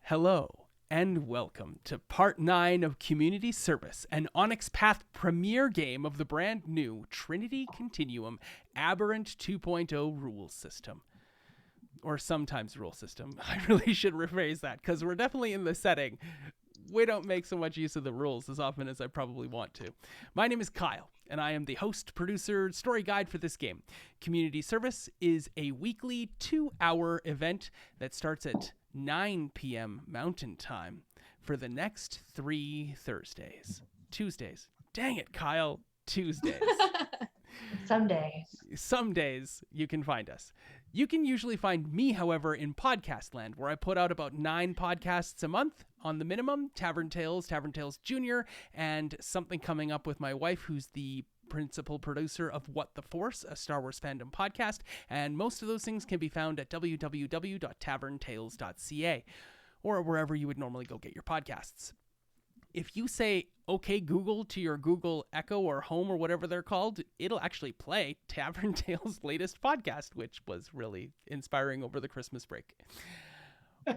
Hello, and welcome to Part 9 of Community Service, an Onyx Path premiere game of the brand new Trinity Continuum Aberrant 2.0 rule system. Or sometimes rule system. I really should rephrase that, because we're definitely in the setting. We don't make so much use of the rules as often as I probably want to. My name is Kyle, and I am the host, producer, story guide for this game. Community Service is a weekly 2-hour event that starts at 9 p.m. Mountain Time for the next 3 Thursdays. Tuesdays. Dang it, Kyle. Tuesdays. Some days you can find us. You can usually find me, however, in podcast land, where I put out about 9 podcasts a month on the minimum, Tavern Tales Jr., and something coming up with my wife, who's the principal producer of What the Force, a Star Wars fandom podcast, and most of those things can be found at www.taverntales.ca, or wherever you would normally go get your podcasts. If you say, okay, Google, to your Google Echo or Home or whatever they're called, it'll actually play Tavern Tales' latest podcast, which was really inspiring over the Christmas break.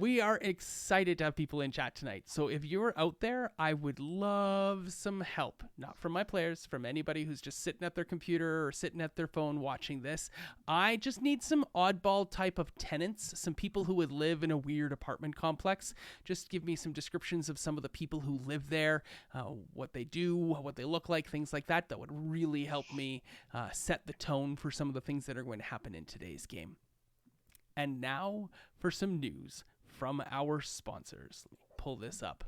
We are excited to have people in chat tonight. So if you're out there, I would love some help. Not from my players, from anybody who's just sitting at their computer or sitting at their phone watching this. I just need some oddball type of tenants, some people who would live in a weird apartment complex. Just give me some descriptions of some of the people who live there, what they do, what they look like, things like that. That would really help me set the tone for some of the things that are going to happen in today's game. And now for some news from our sponsors. Let me pull this up.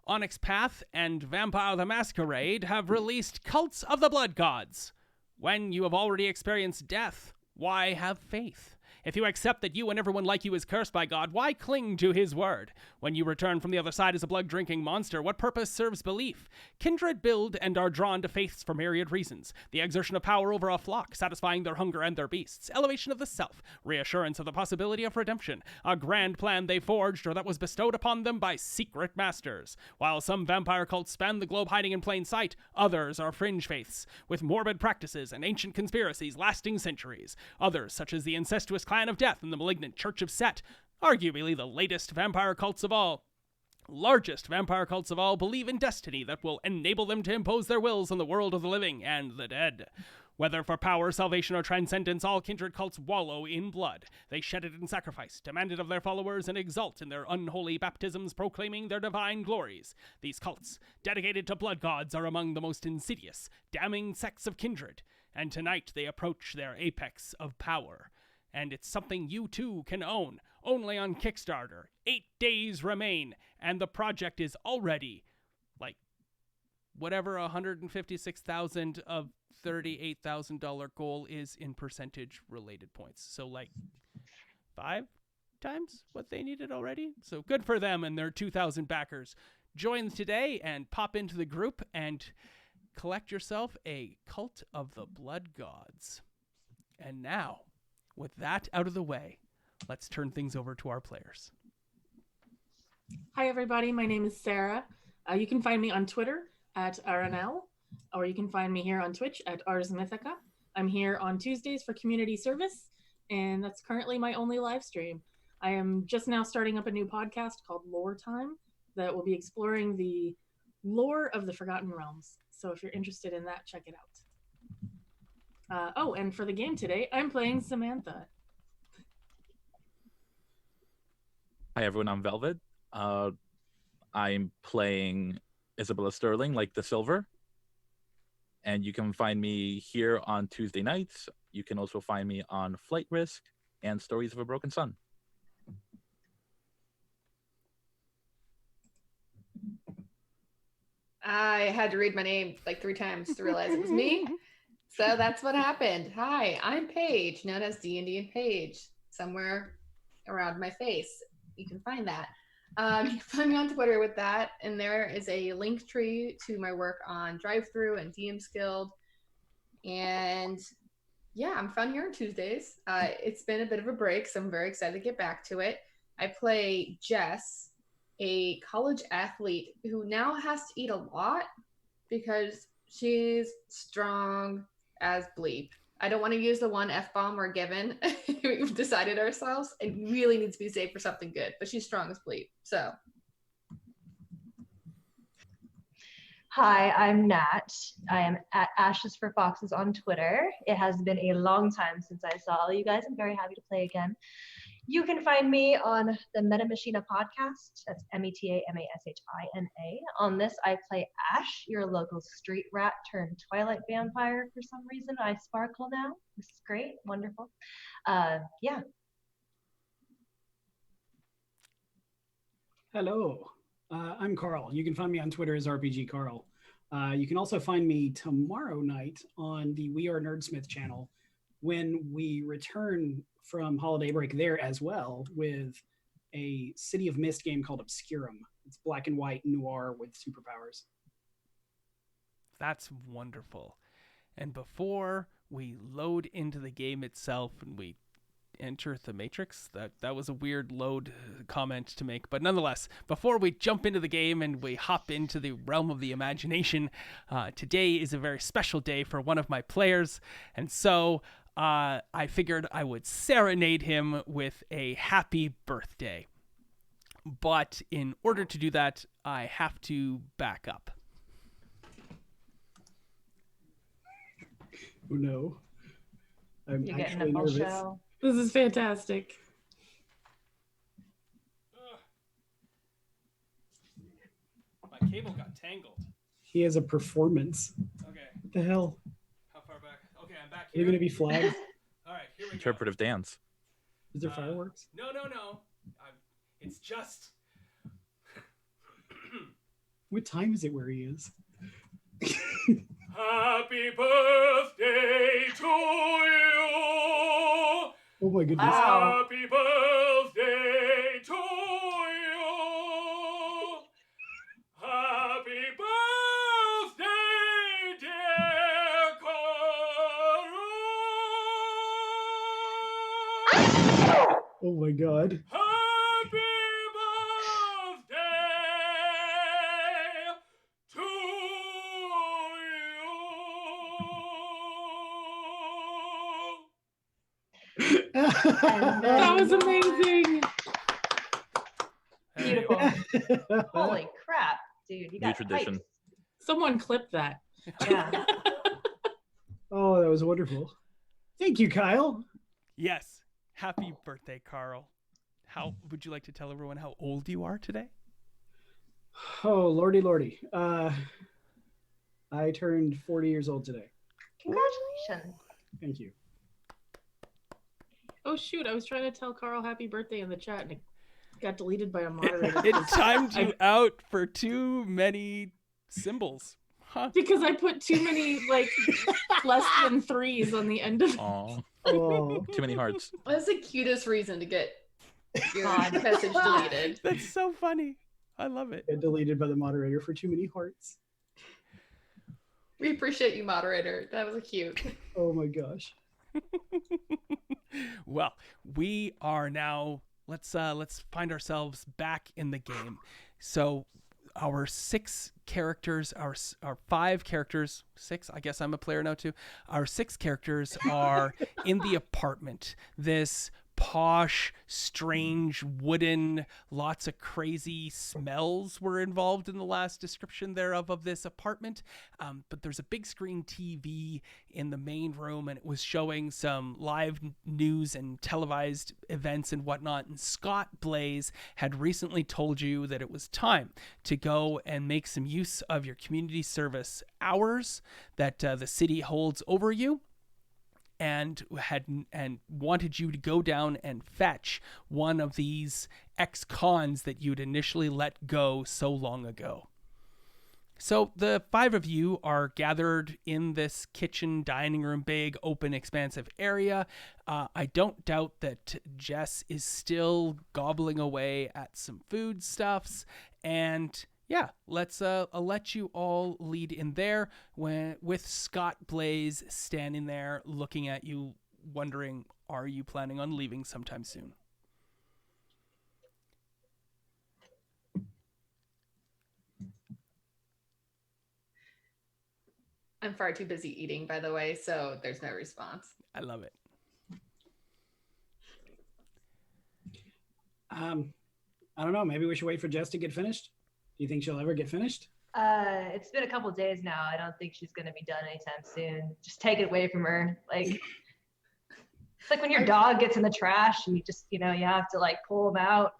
Onyx Path and Vampire the Masquerade have released Cults of the Blood Gods. When you have already experienced death, why have faith? If you accept that you and everyone like you is cursed by God, why cling to his word? When you return from the other side as a blood-drinking monster, what purpose serves belief? Kindred build and are drawn to faiths for myriad reasons. The exertion of power over a flock, satisfying their hunger and their beasts, elevation of the self, reassurance of the possibility of redemption, a grand plan they forged or that was bestowed upon them by secret masters. While some vampire cults span the globe hiding in plain sight, others are fringe faiths, with morbid practices and ancient conspiracies lasting centuries. Others, such as the incestuous Clan of Death and the malignant Church of Set, arguably the latest vampire cults of all. Largest vampire cults of all believe in destiny that will enable them to impose their wills on the world of the living and the dead. Whether for power, salvation, or transcendence, all kindred cults wallow in blood. They shed it in sacrifice, demand it of their followers, and exult in their unholy baptisms, proclaiming their divine glories. These cults, dedicated to blood gods, are among the most insidious, damning sects of kindred, and tonight they approach their apex of power. And it's something you too can own, only on Kickstarter. 8 days remain, and the project is already, whatever $156,000 of $38,000 goal is in percentage related points. So 5 times what they needed already. So good for them and their 2,000 backers. Join today and pop into the group and collect yourself a Cult of the Blood Gods. And now, with that out of the way, let's turn things over to our players. Hi, everybody. My name is Sarah. You can find me on Twitter at RNL, or you can find me here on Twitch at Ars Mythica. I'm here on Tuesdays for community service, and that's currently my only live stream. I am just now starting up a new podcast called Lore Time that will be exploring the lore of the Forgotten Realms. So if you're interested in that, check it out. And for the game today, I'm playing Samantha. Hi everyone, I'm Velvet. I'm playing Isabella Sterling, like the Silver. And you can find me here on Tuesday nights. You can also find me on Flight Risk and Stories of a Broken Sun. I had to read my name 3 times to realize it was me. So that's what happened. Hi, I'm Paige, known as D&D and Paige, somewhere around my face. You can find that. You can find me on Twitter with that, and there is a link tree to my work on Drive-Thru and DM's Guild. And yeah, I'm fun here on Tuesdays. It's been a bit of a break, so I'm very excited to get back to it. I play Jess, a college athlete who now has to eat a lot because she's strong as bleep. I don't want to use the one F-bomb we're given. We've decided ourselves. It really needs to be saved for something good, but she's strong as bleep. So. Hi, I'm Nat. I am at Ashes for Foxes on Twitter. It has been a long time since I saw all you guys. I'm very happy to play again. You can find me on the Meta Machina podcast. That's Metamashina. On this, I play Ash, your local street rat turned Twilight vampire. For some reason, I sparkle now. This is great, wonderful. Yeah. Hello, I'm Carl. You can find me on Twitter as RPG Carl. You can also find me tomorrow night on the We Are Nerdsmith channel when we return from holiday break there as well with a City of Mist game called Obscurum. It's black and white noir with superpowers. That's wonderful. And before we load into the game itself and we enter the Matrix, that was a weird load comment to make, but nonetheless, before we jump into the game and we hop into the realm of the imagination, today is a very special day for one of my players, and so I figured I would serenade him with a happy birthday. But in order to do that, I have to back up. Oh no. I'm You're getting actually a full nervous. show. This is fantastic. My cable got tangled. He has a performance. Okay, What the hell? how far back? Okay, I'm back Are here. there going to be flags? All right, here we go. Interpretive dance. Is there fireworks? No. It's just... What time is it where he is? Happy birthday to you. Oh my goodness. Wow. Happy birthday to you. Happy birthday, dear Carol. Oh my god. Happy birthday to And That was amazing. beautiful. Holy crap, dude. You got New tradition. pipes. Someone clip that. Yeah. Oh, that was wonderful. Thank you, Kyle. Yes. Happy birthday, Carl. How would you like to tell everyone how old you are today? Oh, lordy. I turned 40 years old today. Congratulations. Thank you. Oh shoot, I was trying to tell Carl happy birthday in the chat and it got deleted by a moderator. It timed you out for too many symbols. Huh? Because I put too many like less than threes on the end of Aw, Oh, too many hearts. That's the cutest reason to get your God. message deleted. That's so funny. I love it. got deleted by the moderator for too many hearts. We appreciate you, moderator. That was cute. Oh my gosh. Well, we are now, let's find ourselves back in the game. So our 6 characters, our 5 characters, 6, I guess I'm a player now too. Our 6 characters are in the apartment. This posh, strange, wooden, lots of crazy smells were involved in the last description thereof of this apartment. But there's a big screen TV in the main room, and it was showing some live news and televised events and whatnot. And Scott Blaze had recently told you that it was time to go and make some use of your community service hours that the city holds over you, and wanted you to go down and fetch one of these ex-cons that you'd initially let go so long ago. So the 5 of you are gathered in this kitchen, dining room, big, open, expansive area. I don't doubt that Jess is still gobbling away at some foodstuffs, and yeah, let's I'll let you all lead in there with Scott Blaze standing there looking at you, wondering, are you planning on leaving sometime soon? I'm far too busy eating, by the way, so there's no response. I love it. I don't know. Maybe we should wait for Jess to get finished. Do you think she'll ever get finished? It's been a couple days now. I don't think she's gonna be done anytime soon. Just take it away from her. Like it's like when your dog gets in the trash and you just, you have to like pull him out.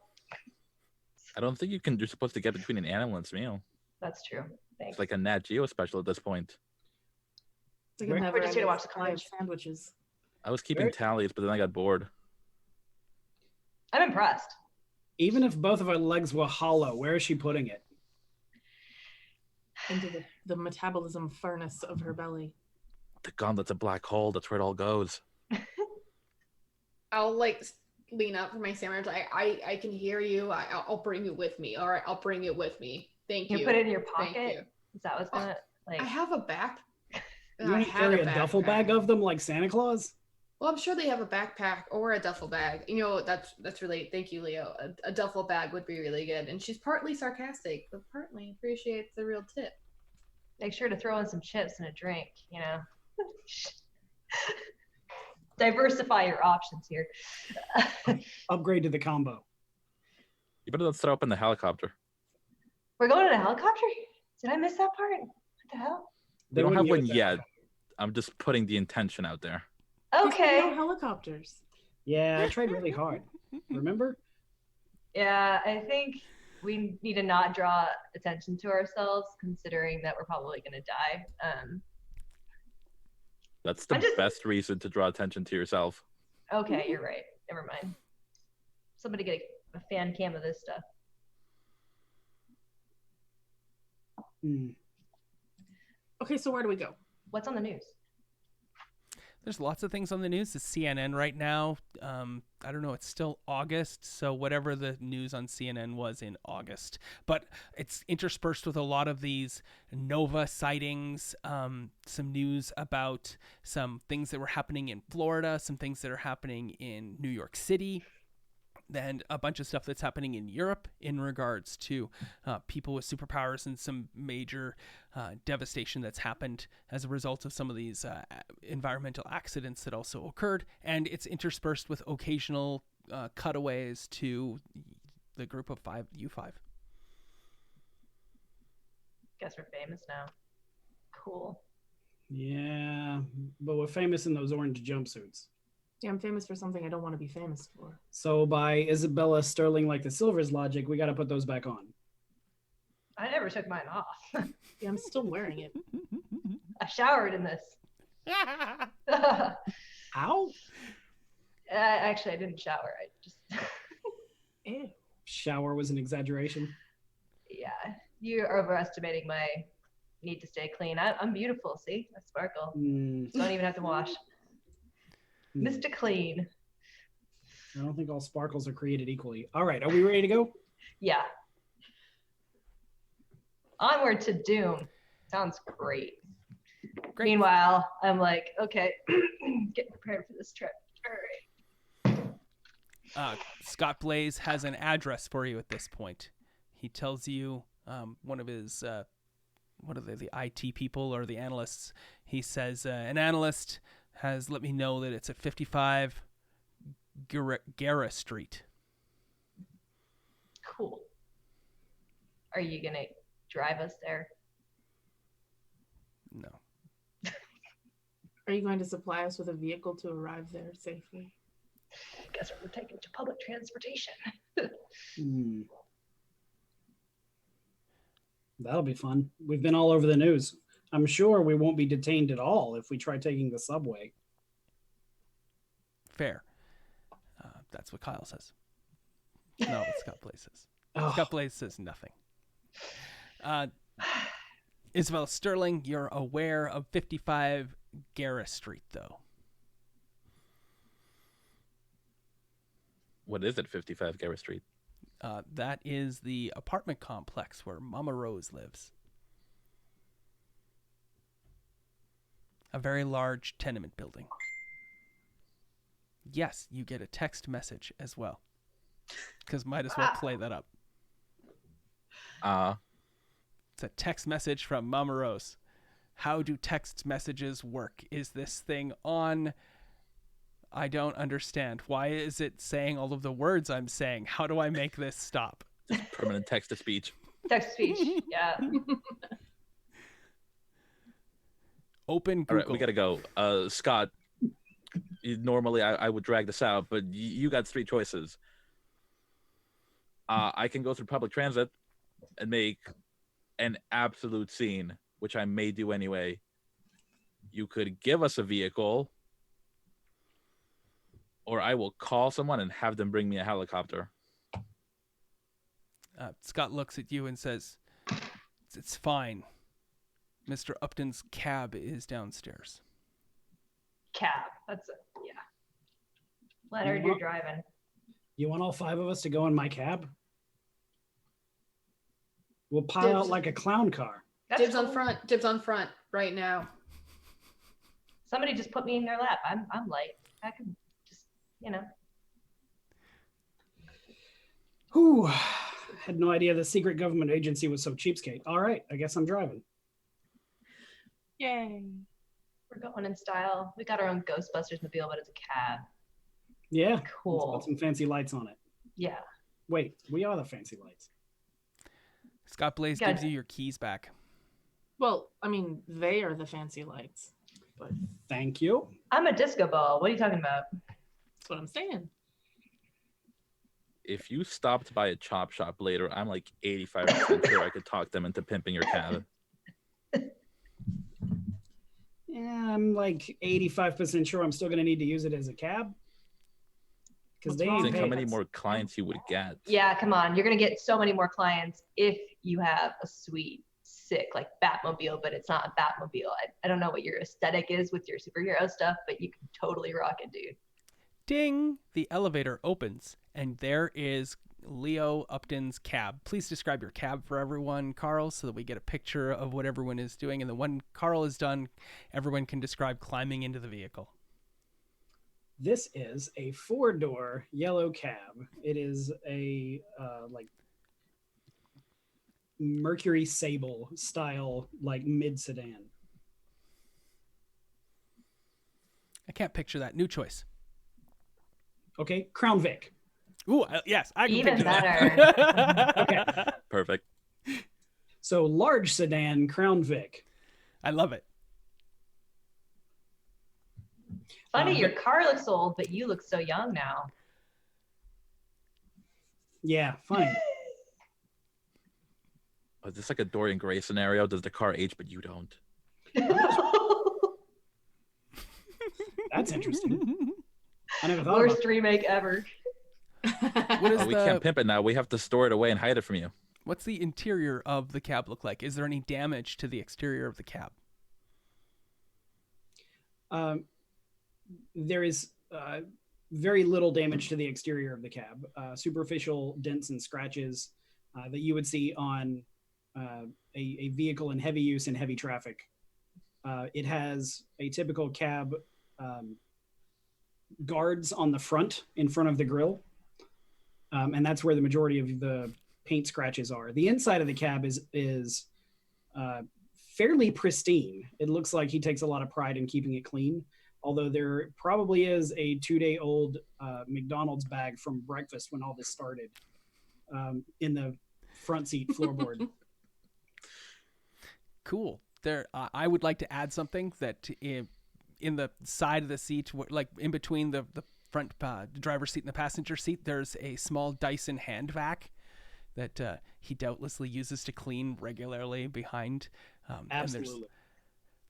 I don't think you're supposed to get between an animal and its meal. That's true. Thanks. It's like a Nat Geo special at this point. It's like We're a just here to never-ending watch the supply of footage. sandwiches. I was keeping tallies, but then I got bored. I'm impressed. Even if both of her legs were hollow, where is she putting it? Into the metabolism furnace of her belly. The gauntlet's a black hole. That's where it all goes. I'll like lean up for my sandwich. I can hear you. I'll bring it with me. All right, I'll bring it with me. Thank you. You put it in your Thank pocket? you. Is that what's gonna like? I have a back. You want to carry a duffel bag of them like Santa Claus? Well, I'm sure they have a backpack or a duffel bag. That's really, thank you, Leo. A duffel bag would be really good. And she's partly sarcastic, but partly appreciates the real tip. Make sure to throw in some chips and a drink, Diversify your options here. Upgrade to the combo. You better let's throw up in the helicopter. We're going in a helicopter? Did I miss that part? What the hell? We don't have wouldn't one give us yet. that. I'm just putting the intention out there. Okay. There's no helicopters. Yeah, I tried really hard. Remember? Yeah, I think we need to not draw attention to ourselves, considering that we're probably going to die. That's the best reason to draw attention to yourself. Okay, you're right. Never mind. Somebody get a fan cam of this stuff. Okay, so where do we go? What's on the news? There's lots of things on the news. It's CNN right now. I don't know. It's still August, so whatever the news on CNN was in August. But it's interspersed with a lot of these Nova sightings, some news about some things that were happening in Florida, some things that are happening in New York City, and a bunch of stuff that's happening in Europe in regards to people with superpowers and some major devastation that's happened as a result of some of these environmental accidents that also occurred. And it's interspersed with occasional cutaways to the group of five, U5. Guess we're famous now. Cool. Yeah, but we're famous in those orange jumpsuits. Yeah, I'm famous for something I don't want to be famous for. So by Isabella Sterling like the Silver's logic, we got to put those back on. I never took mine off. Yeah, I'm still wearing it. I showered in this. Ow! Actually, I didn't shower. I just. Ew. Shower was an exaggeration. Yeah, you're overestimating my need to stay clean. I'm beautiful. See, I sparkle. Don't even have to wash. Mr. Clean. I don't think all sparkles are created equally. All right, are we ready to go? Yeah. Onward to Doom. Sounds great. Meanwhile, I'm like, okay, get prepared for this trip. All right. Scott Blaze has an address for you at this point. He tells you one of his, what are they, the IT people or the analysts. He says, an analyst has let me know that it's at 55 Guerra Street. Cool. Are you going to drive us there? No. Are you going to supply us with a vehicle to arrive there safely? Guess we're taking to public transportation. That'll be fun. We've been all over the news. I'm sure we won't be detained at all if we try taking the subway. Fair. That's what Kyle says. No, what Scott Blaze says. Oh. Scott Blaze says nothing. Isabel Sterling, you're aware of 55 Guerra Street, though. What is it, 55 Guerra Street? That is the apartment complex where Mama Rose lives. A very large tenement building. Yes, you get a text message as well. Because might as well play that up. It's a text message from Mama Rose. How do text messages work? Is this thing on? I don't understand. Why is it saying all of the words I'm saying? How do I make this stop? Permanent text to speech. Text speech. Yeah. Open Google. All right, we gotta go. Scott, normally I would drag this out, but you got 3 choices. I can go through public transit and make an absolute scene, which I may do anyway. You could give us a vehicle, or I will call someone and have them bring me a helicopter. Scott looks at you and says, "It's fine. Mr. Upton's cab is downstairs." Cab. That's it. Yeah. Leonard, you're driving. You want all 5 of us to go in my cab? We'll pile Dibs. out like a clown car. That's Dibs cool. on front. Dibs on front right now. Somebody just put me in their lap. I'm light. I can just, Whew. Had no idea the secret government agency was so cheapskate. All right, I guess I'm driving. Yay. We're going in style. We got our own Ghostbusters mobile, but it's a cab. Yeah. Cool. It's got some fancy lights on it. Yeah. Wait, we are the fancy lights. Scott Blaze Got gives it. you your keys back. Well, I mean, they are the fancy lights, but Thank you. I'm a disco ball. What are you talking about? that's what I'm saying. If you stopped by a chop shop later, I'm like 85% sure I could talk them into pimping your cab. Yeah, I'm like 85% sure I'm still going to need to use it as a cab. Because What's they wrong? ain't Think how paying many us. more clients you would get. Yeah, come on. You're going to get so many more clients if you have a sweet, sick, like Batmobile, but it's not a Batmobile. I don't know what your aesthetic is with your superhero stuff, but you can totally rock it, dude. Ding! The elevator opens, and there is Leo Upton's cab. Please describe your cab for everyone, Carl, so that we get a picture of what everyone is doing. And then when Carl is done, everyone can describe climbing into the vehicle. This is a 4-door yellow cab. It is a like Mercury Sable style, like mid sedan. I can't picture that. New choice. Okay, Crown Vic. Ooh, yes, I can Even picture better. that. Okay. Perfect. So large sedan, Crown Vic. I love it. Funny, your car looks old, but you look so young now. Yeah, funny. Is this like a Dorian Gray scenario? Does the car age, but you don't? That's interesting. I never thought about Worst remake ever. What is Oh, we can't pimp it now. We have to store it away and hide it from you. What's the interior of the cab look like? Is there any damage to the exterior of the cab? There is very little damage to the exterior of the cab. Superficial dents and scratches that you would see on a vehicle in heavy use in heavy traffic. It has a typical cab guards on the front, in front of the grille. And that's where the majority of the paint scratches are. The inside of the cab is fairly pristine. It looks like he takes a lot of pride in keeping it clean, although there probably is a 2-day-old McDonald's bag from breakfast when all this started in the front seat floorboard. Cool. There, I would like to add something that in the side of the seat, like in between the front driver's seat and the passenger seat, there's a small Dyson hand vac that he doubtlessly uses to clean regularly behind. And Absolutely. there's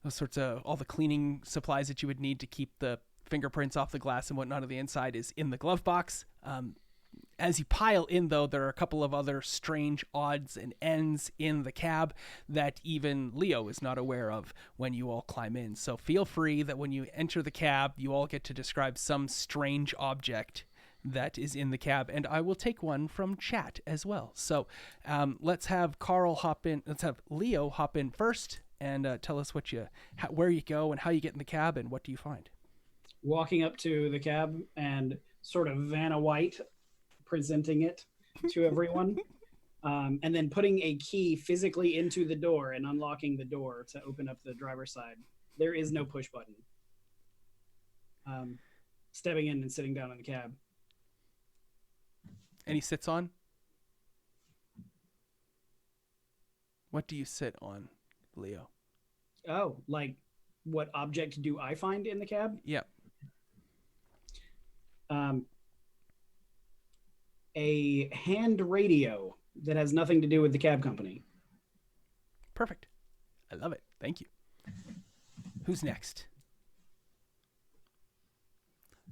those sorts of all the cleaning supplies that you would need to keep the fingerprints off the glass and whatnot of the inside is in the glove box. As you pile in, though, there are a couple of other strange odds and ends in the cab that even Leo is not aware of when you all climb in. So feel free that when you enter the cab, you all get to describe some strange object that is in the cab, and I will take one from chat as well. So let's have Carl hop in. Let's have Leo hop in first and tell us where you go and how you get in the cab and what do you find. Walking up to the cab and sort of Vanna White presenting it to everyone. and then putting a key physically into the door and unlocking the door to open up the driver's side. There is no push button. Stepping in and sitting down in the cab. And he sits on? What do you sit on, Leo? Oh, like what object do I find in the cab? Yep. A hand radio that has nothing to do with the cab company. Perfect. I love it. Thank you. Who's next?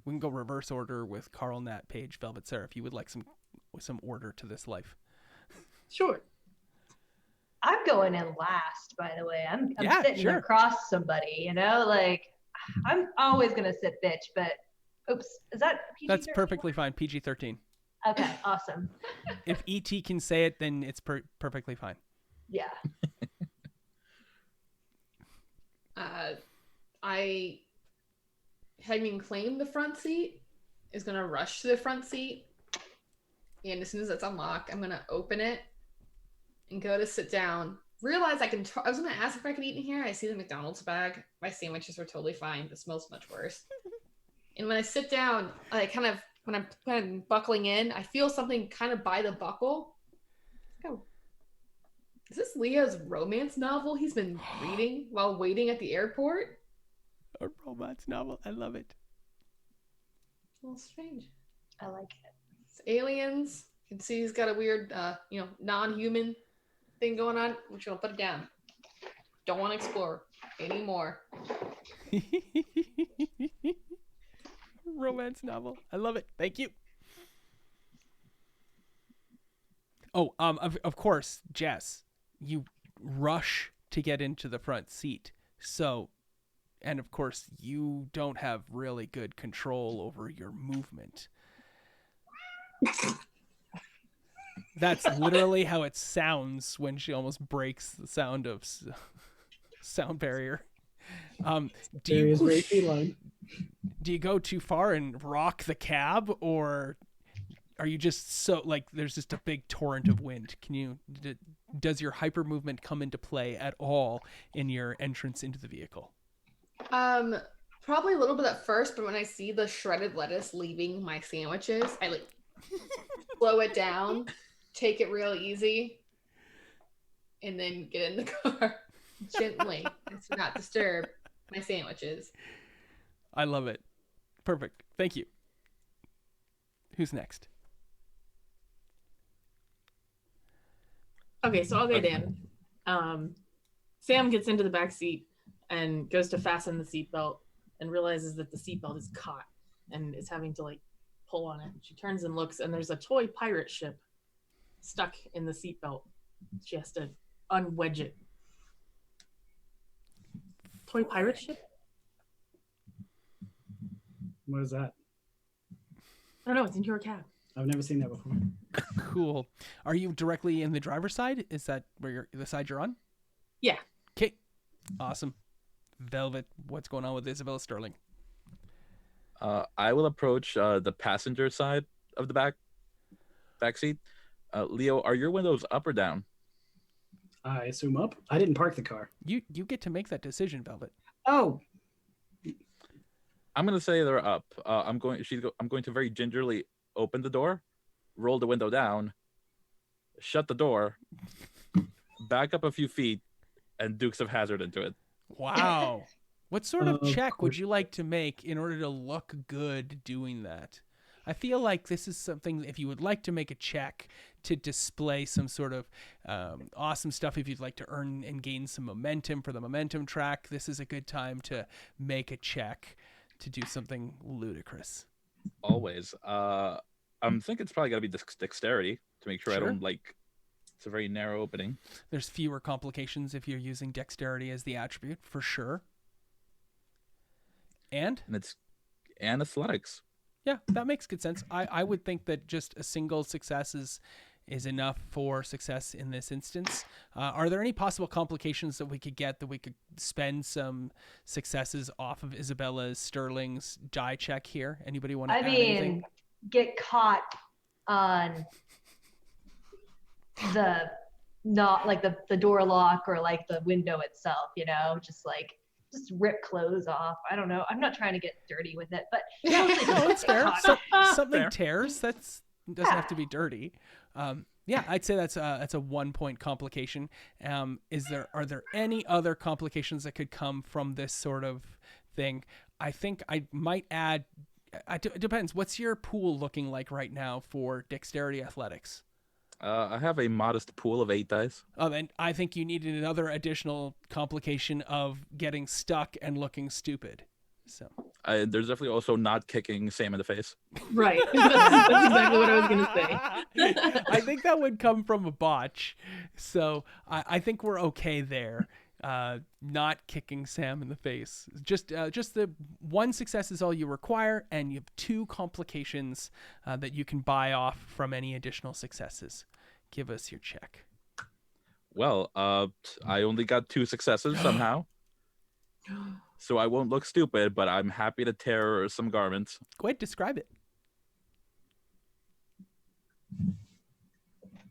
We can go reverse order with Carl, Nat, Paige, Velvet, Sarah, if you would like some order to this life. Sure. I'm going in last, by the way. I'm sitting sure. across somebody, you know? Like, I'm always going to sit bitch, but oops. Is that PG-13? That's perfectly fine. PG-13. Okay, awesome. If E.T. can say it, then it's perfectly fine. Yeah. I, having claimed the front seat, is going to rush to the front seat. And as soon as it's unlocked, I'm going to open it and go to sit down. Realize I was going to ask if I could eat in here. I see the McDonald's bag. My sandwiches are totally fine. It smells much worse. And when I sit down, when I'm kind of buckling in, I feel something kind of by the buckle. Oh, is this Leo's romance novel he's been reading while waiting at the airport? A romance novel. I love it. A little strange. I like it. It's aliens. You can see he's got a weird, non-human thing going on. I'm just gonna put it down. Don't want to explore anymore. Romance novel. I love it. Thank you. Oh, of course, Jess, you rush to get into the front seat. So, and of course, you don't have really good control over your movement. That's literally how it sounds when she almost breaks the sound of sound barrier. Do you go too far and rock the cab, or are you just so like there's just a big torrent of wind? Does your hyper movement come into play at all in your entrance into the vehicle? Probably a little bit at first, but when I see the shredded lettuce leaving my sandwiches, I like slow it down, take it real easy, and then get in the car gently to not disturb my sandwiches. I love it. Perfect. Thank you. Who's next? Okay, so I'll get in. Sam gets into the back seat and goes to fasten the seatbelt and realizes that the seatbelt is caught and is having to like pull on it. She turns and looks, and there's a toy pirate ship stuck in the seatbelt. She has to unwedge it. Toy pirate ship? What is that? I don't know. It's in your cab. I've never seen that before. Cool. Are you directly in the driver's side? Is that where the side you're on? Yeah. Okay. Awesome. Velvet, what's going on with Isabella Sterling? I will approach the passenger side of the back seat. Leo, are your windows up or down? I assume up. I didn't park the car. You get to make that decision, Velvet. Oh, I'm gonna say they're up. I'm going to very gingerly open the door, roll the window down, shut the door, back up a few feet, and Dukes of Hazzard into it. Wow. What sort of check would you like to make in order to look good doing that? I feel like this is something, if you would like to make a check to display some sort of awesome stuff, if you'd like to earn and gain some momentum for the momentum track, this is a good time to make a check to do something ludicrous. Always. I'm thinking it's probably got to be dexterity to make sure I don't it's a very narrow opening. There's fewer complications if you're using dexterity as the attribute, for sure. And athletics. Yeah, that makes good sense. I would think that just a single success is enough for success in this instance. Are there any possible complications that we could get that we could spend some successes off of Isabella Sterling's die check here? Anybody want to add anything? Get caught on the not like the door lock or like the window itself, you know, just rip clothes off. I don't know. I'm not trying to get dirty with it, but mostly No, it's fair. Something Fair. tears. Doesn't have to be dirty. Yeah, I'd say that's a 1 point complication. Are there any other complications that could come from this sort of thing? I think I might add. It depends. What's your pool looking like right now for dexterity athletics? I have a modest pool of 8 dice. And I think you need another additional complication of getting stuck and looking stupid. So There's definitely also not kicking Sam in the face. Right. That's exactly what I was going to say. I think that would come from a botch. So I think we're okay there. Not kicking Sam in the face. Just the 1 success is all you require, and you have 2 complications that you can buy off from any additional successes. Give us your check. Well, I only got 2 successes somehow. So I won't look stupid, but I'm happy to tear some garments. Go ahead, describe it.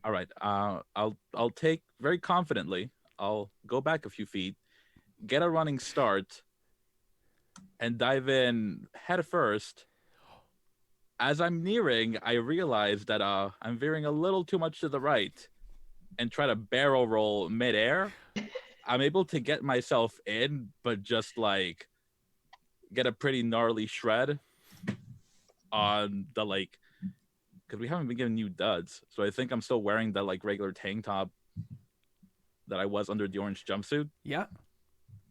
All right. I'll take very confidently. I'll go back a few feet, get a running start, and dive in head first. As I'm nearing, I realize that I'm veering a little too much to the right and try to barrel roll midair. I'm able to get myself in, but just like get a pretty gnarly shred on the because we haven't been giving you duds. So I think I'm still wearing the regular tank top that I was under the orange jumpsuit. Yeah.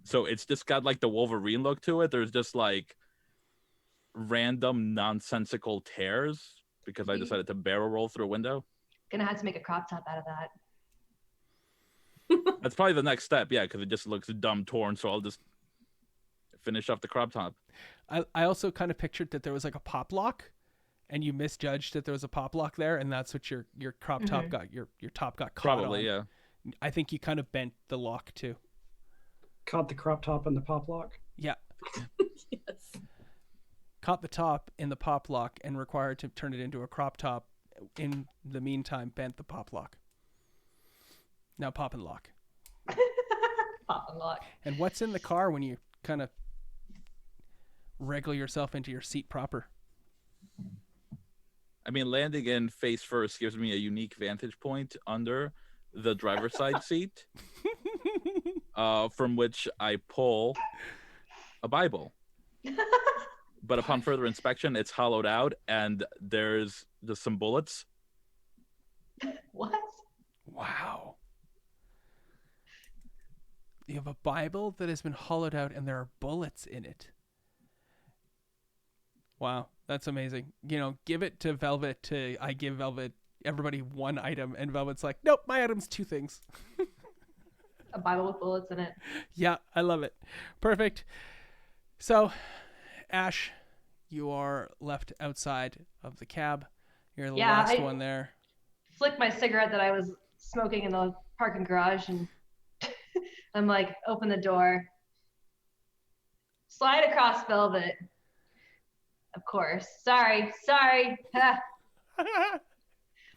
So it's just got the Wolverine look to it. There's just random nonsensical tears because I decided to barrel roll through a window. Gonna have to make a crop top out of that. That's probably the next step, yeah, because it just looks dumb torn. So I'll just finish off the crop top. I also kind of pictured that there was a pop lock, and you misjudged that there was a pop lock there, and that's what your crop top got. Your top got caught. Probably, on. Yeah. I think you kind of bent the lock too. Caught the crop top and the pop lock. Yeah. Yes. Caught the top in the pop lock and required to turn it into a crop top. In the meantime, bent the pop lock. Now pop and lock. Pop and lock. And what's in the car when you kind of wriggle yourself into your seat proper? I mean, landing in face first gives me a unique vantage point under the driver's side seat, from which I pull a Bible. But upon further inspection, it's hollowed out, and there's just some bullets. What? Wow. You have a Bible that has been hollowed out, and there are bullets in it. Wow, that's amazing. Give it to Velvet. I give Velvet everybody 1 item, and Velvet's like, nope, my item's 2 things. A Bible with bullets in it. Yeah, I love it. Perfect. So, Ash, you are left outside of the cab. You're the last one there. Flicked my cigarette that I was smoking in the parking garage, and I'm like, open the door. Slide across Velvet. Of course. Sorry.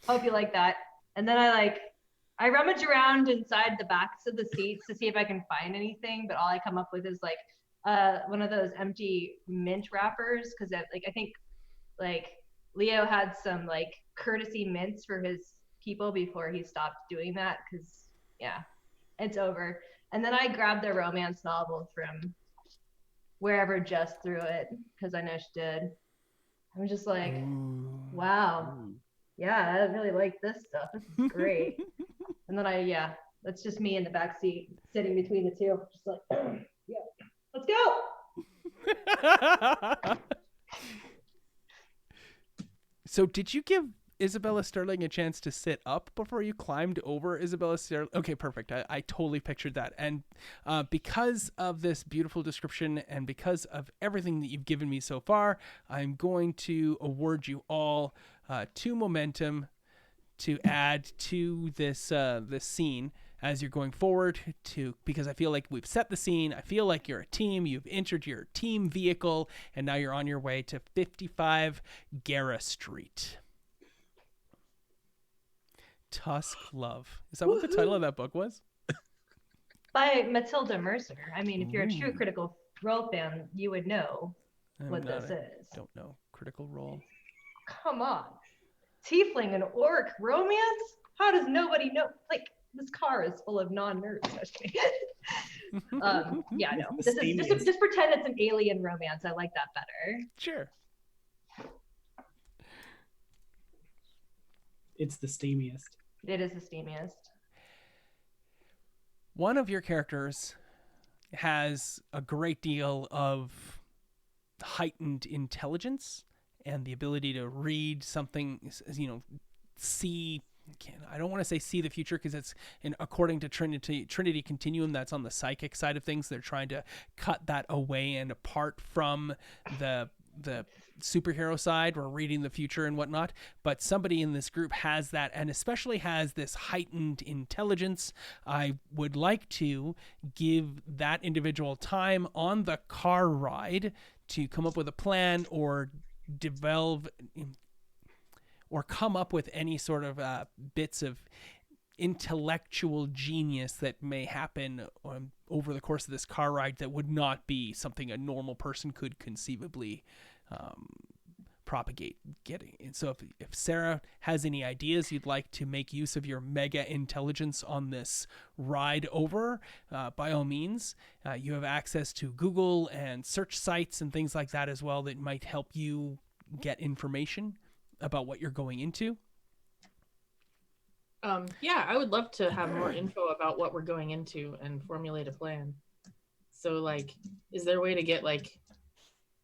Hope you like that. And then I rummage around inside the backs of the seats to see if I can find anything, but all I come up with is one of those empty mint wrappers, because I think Leo had some courtesy mints for his people before he stopped doing that, because it's over. And then I grabbed the romance novel from wherever Jess threw it, because I know she did. I'm just like, wow. Yeah, I really like this stuff. This is great. And then that's just me in the back seat sitting between the two, just like, yeah, let's go. So did you give Isabella Sterling a chance to sit up before you climbed over Isabella Sterling? Okay, perfect. I totally pictured that. And because of this beautiful description and because of everything that you've given me so far, I'm going to award you all 2 momentum to add to this this scene as you're going forward, because I feel like we've set the scene. I feel like you're a team. You've entered your team vehicle, and now you're on your way to 55 Guerra Street. Tusk Love. Is that what the title of that book was? By Matilda Mercer. I mean, if you're a true Ooh. Critical Role fan, you would know I'm what not this is. Don't know. Critical Role. Come on. Tiefling and orc romance? How does nobody know? Like, this car is full of non-nerds. Yeah, no. This is just pretend it's an alien romance. I like that better. Sure. It's the steamiest. It is the steamiest. One of your characters has a great deal of heightened intelligence and the ability to read something, see. I don't want to say see the future because it's according to Trinity Continuum, that's on the psychic side of things. They're trying to cut that away and apart from the superhero side or reading the future and whatnot. But somebody in this group has that, and especially has this heightened intelligence. I would like to give that individual time on the car ride to come up with a plan or develop or come up with any sort of bits of intellectual genius that may happen over the course of this car ride that would not be something a normal person could conceivably propagate getting. And so if Sarah has any ideas you'd like to make use of your mega intelligence on this ride over, by all means, you have access to Google and search sites and things like that as well that might help you get information about what you're going into. Yeah, I would love to have more info about what we're going into and formulate a plan. So, like, is there a way to get, like,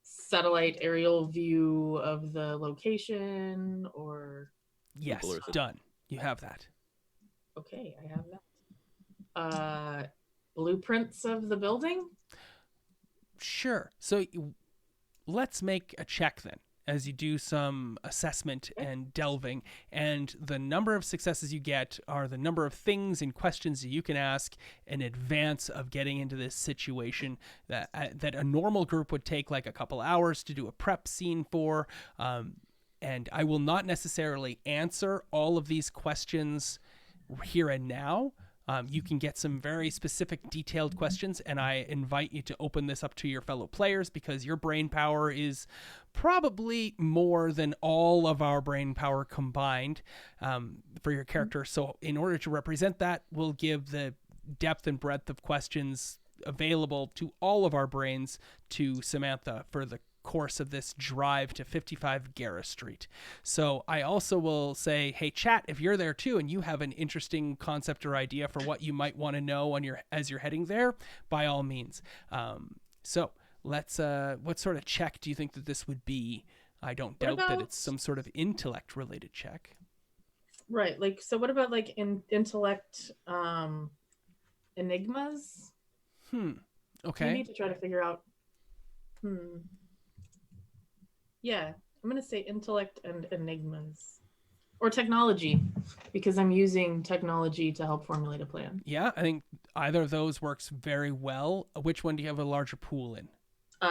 satellite aerial view of the location, or... Yes, done. You have that. Okay, I have that. Blueprints of the building? Sure. So let's make a check then, as you do some assessment and delving, and the number of successes you get are the number of things and questions that you can ask in advance of getting into this situation that a normal group would take like a couple hours to do a prep scene for. And I will not necessarily answer all of these questions here and now. You can get some very specific, detailed questions, and I invite you to open this up to your fellow players because your brain power is probably more than all of our brain power combined for your character. So in order to represent that, we'll give the depth and breadth of questions available to all of our brains to Samantha for the course of this drive to 55 Garra Street. So I also will say, hey chat, if you're there too and you have an interesting concept or idea for what you might want to know as you're heading there, by all means. So let's what sort of check do you think that this would be? I don't doubt that it's some sort of intellect related check. Right, like, so what about like intellect enigmas? Okay. We need to try to figure out yeah, I'm going to say intellect and enigmas. Or technology, because I'm using technology to help formulate a plan. Yeah, I think either of those works very well. Which one do you have a larger pool in?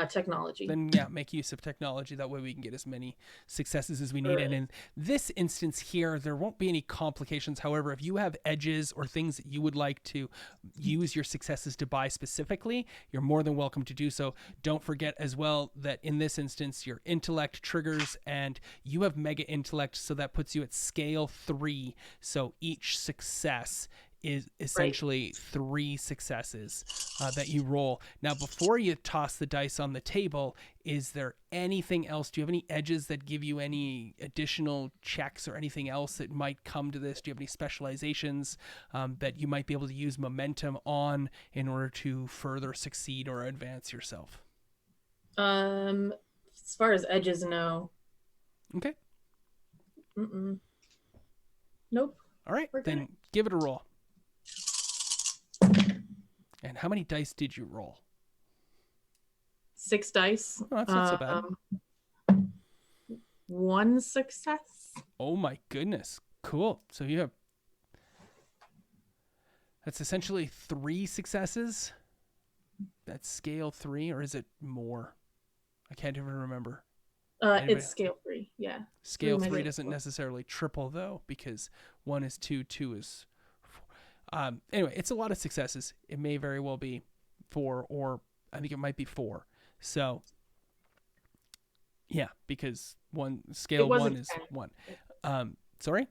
Technology. Then, yeah, make use of technology. That way we can get as many successes as we need. Right. And in this instance here, there won't be any complications. However, if you have edges or things that you would like to use your successes to buy specifically, you're more than welcome to do so. Don't forget as well that in this instance, your intellect triggers and you have mega intellect. So that puts you at scale 3. So each success is essentially 3 successes that you roll. Now, before you toss the dice on the table, is there anything else? Do you have any edges that give you any additional checks or anything else that might come to this? Do you have any specializations that you might be able to use momentum on in order to further succeed or advance yourself? As far as edges, no. Okay. Nope. All right, then give it a roll. And how many dice did you roll? 6 dice. Oh, that's not so bad. 1 success. Oh my goodness. Cool. So you have... That's essentially 3 successes? That's scale 3, or is it more? I can't even remember. Anybody? It's scale 3. Yeah. Scale 3 measure doesn't 4. necessarily triple though, because 1 is 2, 2 is 4. Anyway, it's a lot of successes. It may very well be 4, or I think it might be 4. So yeah, because scale was a 1 is 10. 1. Sorry?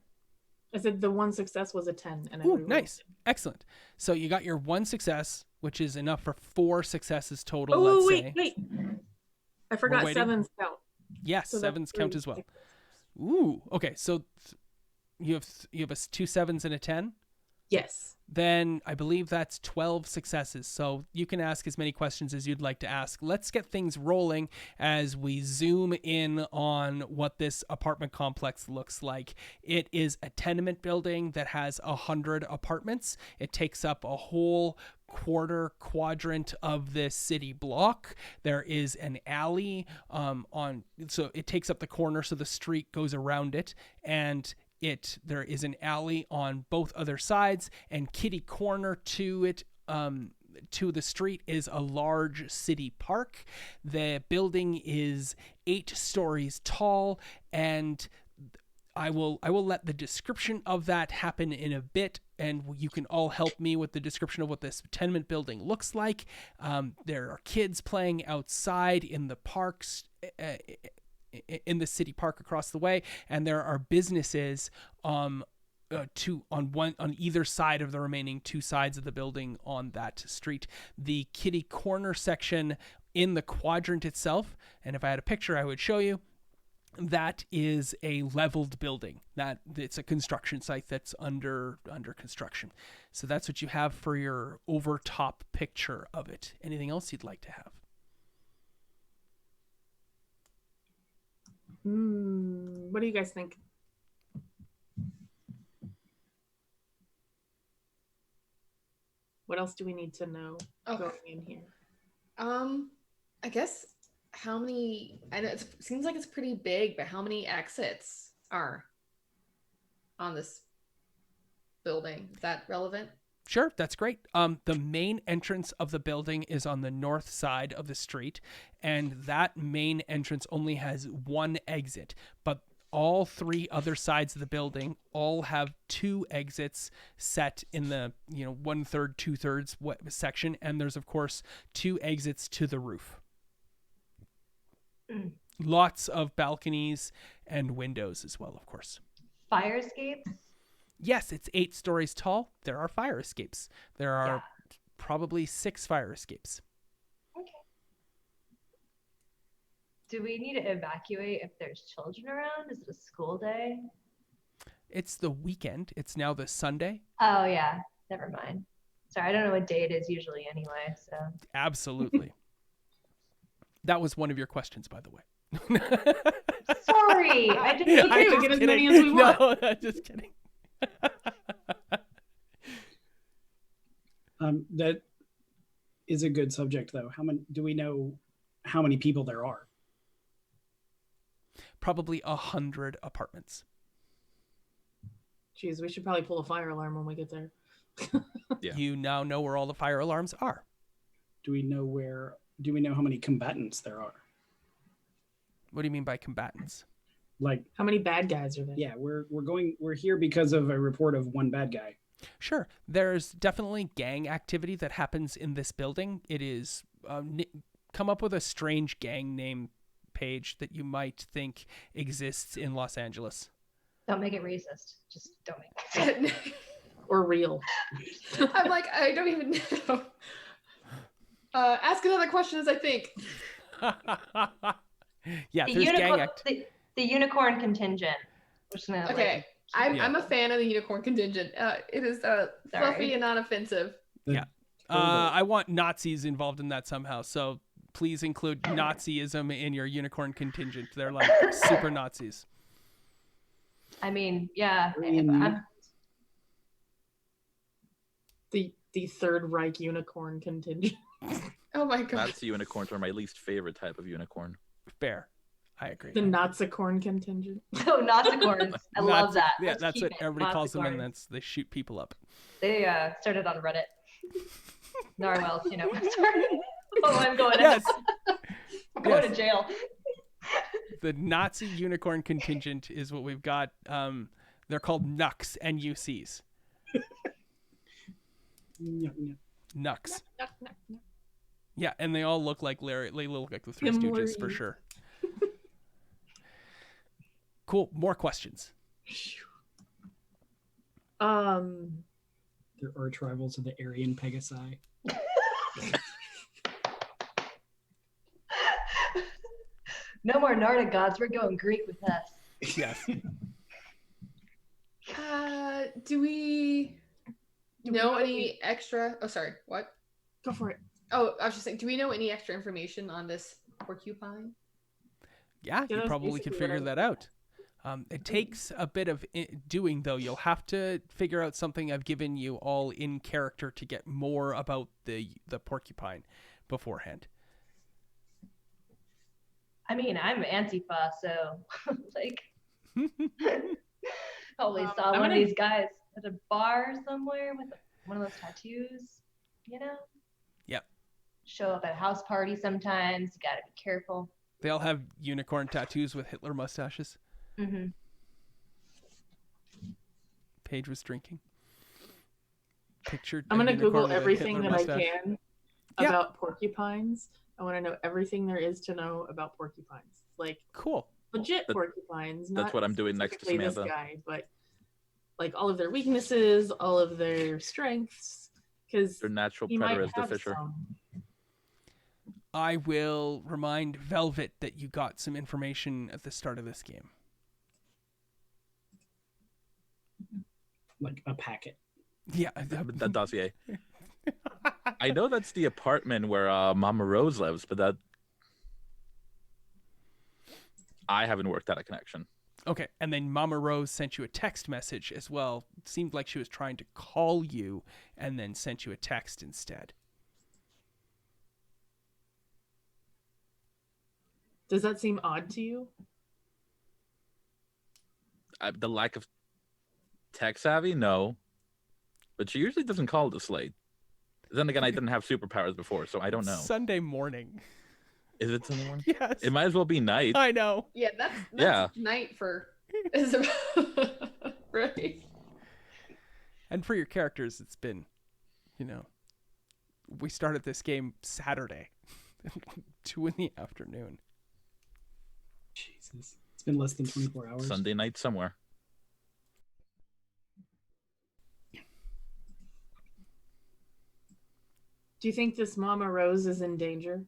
I said the 1 success was a 10. And I Ooh, re-rolled nice. it. Excellent. So you got your 1 success, which is enough for 4 successes total, Oh, let's wait, say. wait. I forgot waiting. 7's count. Yes, So that's 7s count 3 as well. successes. Ooh, okay. So you have 2 7s and a 10? Yes. Then I believe that's 12 successes. So you can ask as many questions as you'd like to ask. Let's get things rolling as we zoom in on what this apartment complex looks like. It is a tenement building that has 100 apartments. It takes up a whole quarter quadrant of this city block. There is an alley so it takes up the corner, so the street goes around it, and there is an alley on both other sides, and kitty corner to it, to the street, is a large city park. The building is 8 stories tall, and I will let the description of that happen in a bit, and you can all help me with the description of what this tenement building looks like. There are kids playing outside in the parks, in the city park across the way, and there are businesses on either side of the remaining 2 sides of the building on that street. The kitty corner section in the quadrant itself, and if I had a picture I would show you, that is a leveled building. That it's a construction site that's under construction. So that's what you have for your over top picture of it. Anything else you'd like to have? What do you guys think? What else do we need to know going in here? I guess how many? I know it seems like it's pretty big, but how many exits are on this building? Is that relevant? Sure, that's great. The main entrance of the building is on the north side of the street, and that main entrance only has 1 exit, but all 3 other sides of the building all have 2 exits set in the 1/3, 2/3 section, and there's of course 2 exits to the roof. Lots of balconies and windows as well, of course. Fire escapes? Yes, it's 8 stories tall. There are fire escapes. There are probably 6 fire escapes. Okay. Do we need to evacuate if there's children around? Is it a school day? It's the weekend. It's now the Sunday. Oh, yeah. Never mind. Sorry, I don't know what day it is usually anyway, so. Absolutely. That was one of your questions, by the way. Sorry, I didn't Okay, we get as many as we want. No, I'm just kidding. That is a good subject, though. Do we know how many people there are? Probably 100 apartments. Jeez, we should probably pull a fire alarm when we get there. Yeah. You now know where all the fire alarms are. Do we know how many combatants there are? What do you mean by combatants? Like, How many bad guys are there? yeah, we're here because of a report of 1 bad guy. Sure. There's definitely gang activity that happens in this building. It is come up with a strange gang name page that you might think exists in Los Angeles. Don't make it racist. Just don't make it. Or real. I'm like, I don't even know. Ask another question as I think. Yeah, there's gang the unicorn contingent. Okay, I'm a fan of the unicorn contingent. It is fluffy and non-offensive. Yeah. I want Nazis involved in that somehow. So please include Nazism in your unicorn contingent. They're like super Nazis. I mean, yeah. The Third Reich unicorn contingent. Oh my god. Nazi unicorns are my least favorite type of unicorn. Fair. I agree. The Nazicorn contingent. Oh, Nazicorns. I love that. Yeah, Let's that's keep what it. everybody calls them, and Nazicorns. they shoot people up. They started on Reddit. Narwhals, Oh, I'm going. Yes. I'm going to jail. The Nazi unicorn contingent is what we've got. They're called Nux, N-U-Cs. Nux. Knock, knock, knock. Yeah, and they all look like Larry. They look like the Three Tim Stooges for Lee. sure. Cool. More questions. They're arch rivals of the Aryan Pegasi. No more Nordic gods. We're going Greek with us. Yes. Do we know any extra? Oh, sorry. What? Go for it. Oh, I was just saying. Do we know any extra information on this porcupine? Yeah, Yeah, you that's probably could basically what figure that out. It takes a bit of doing, though. You'll have to figure out something I've given you all in character to get more about the porcupine beforehand. I mean, I'm Antifa, so like, probably saw I'm one of gonna- these guys at a bar somewhere with one of those tattoos, you know? Yep. Show up at house parties sometimes. You gotta be careful. They all have unicorn tattoos with Hitler mustaches. Mm-hmm. Paige was drinking. Pictured. I'm a gonna unicorn Google with a everything Hitler that mustache. I can Yeah. about porcupines. I want to know everything there is to know about porcupines, like Cool. legit That- porcupines. that's Not what I'm doing next to specifically this Samantha. guy, but like all of their weaknesses, all of their strengths, because Their natural he predator might is the have fisher. some. I will remind Velvet that you got some information at the start of this game. Like a packet. Yeah. That dossier. I know that's the apartment where Mama Rose lives, but that I haven't worked out a connection. Okay, and then Mama Rose sent you a text message as well. It seemed like she was trying to call you and then sent you a text instead. Does that seem odd to you? The lack of tech savvy, no. But she usually doesn't call this late. Then again, I didn't have superpowers before, so I don't know. Sunday morning. Is it Sunday morning? Yes. It might as well be night. I know. Yeah, that's Yeah. night for Isabel, right? And for your characters, it's been, we started this game Saturday, 2 in the afternoon. Jesus. It's been less than 24 hours. Sunday night somewhere. Do you think this Mama Rose is in danger?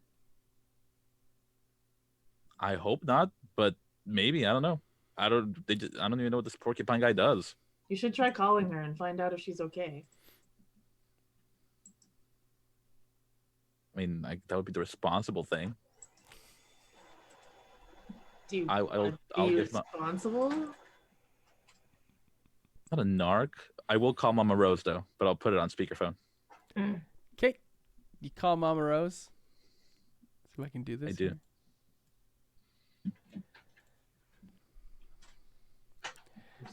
I hope not, but maybe. I don't know. I don't even know what this porcupine guy does. You should try calling her and find out if she's okay. I mean, that would be the responsible thing. Do you I'll want to be give my- responsible? Not a narc. I will call Mama Rose though, but I'll put it on speakerphone. Okay. You call Mama Rose. See if I can do this. I do. here.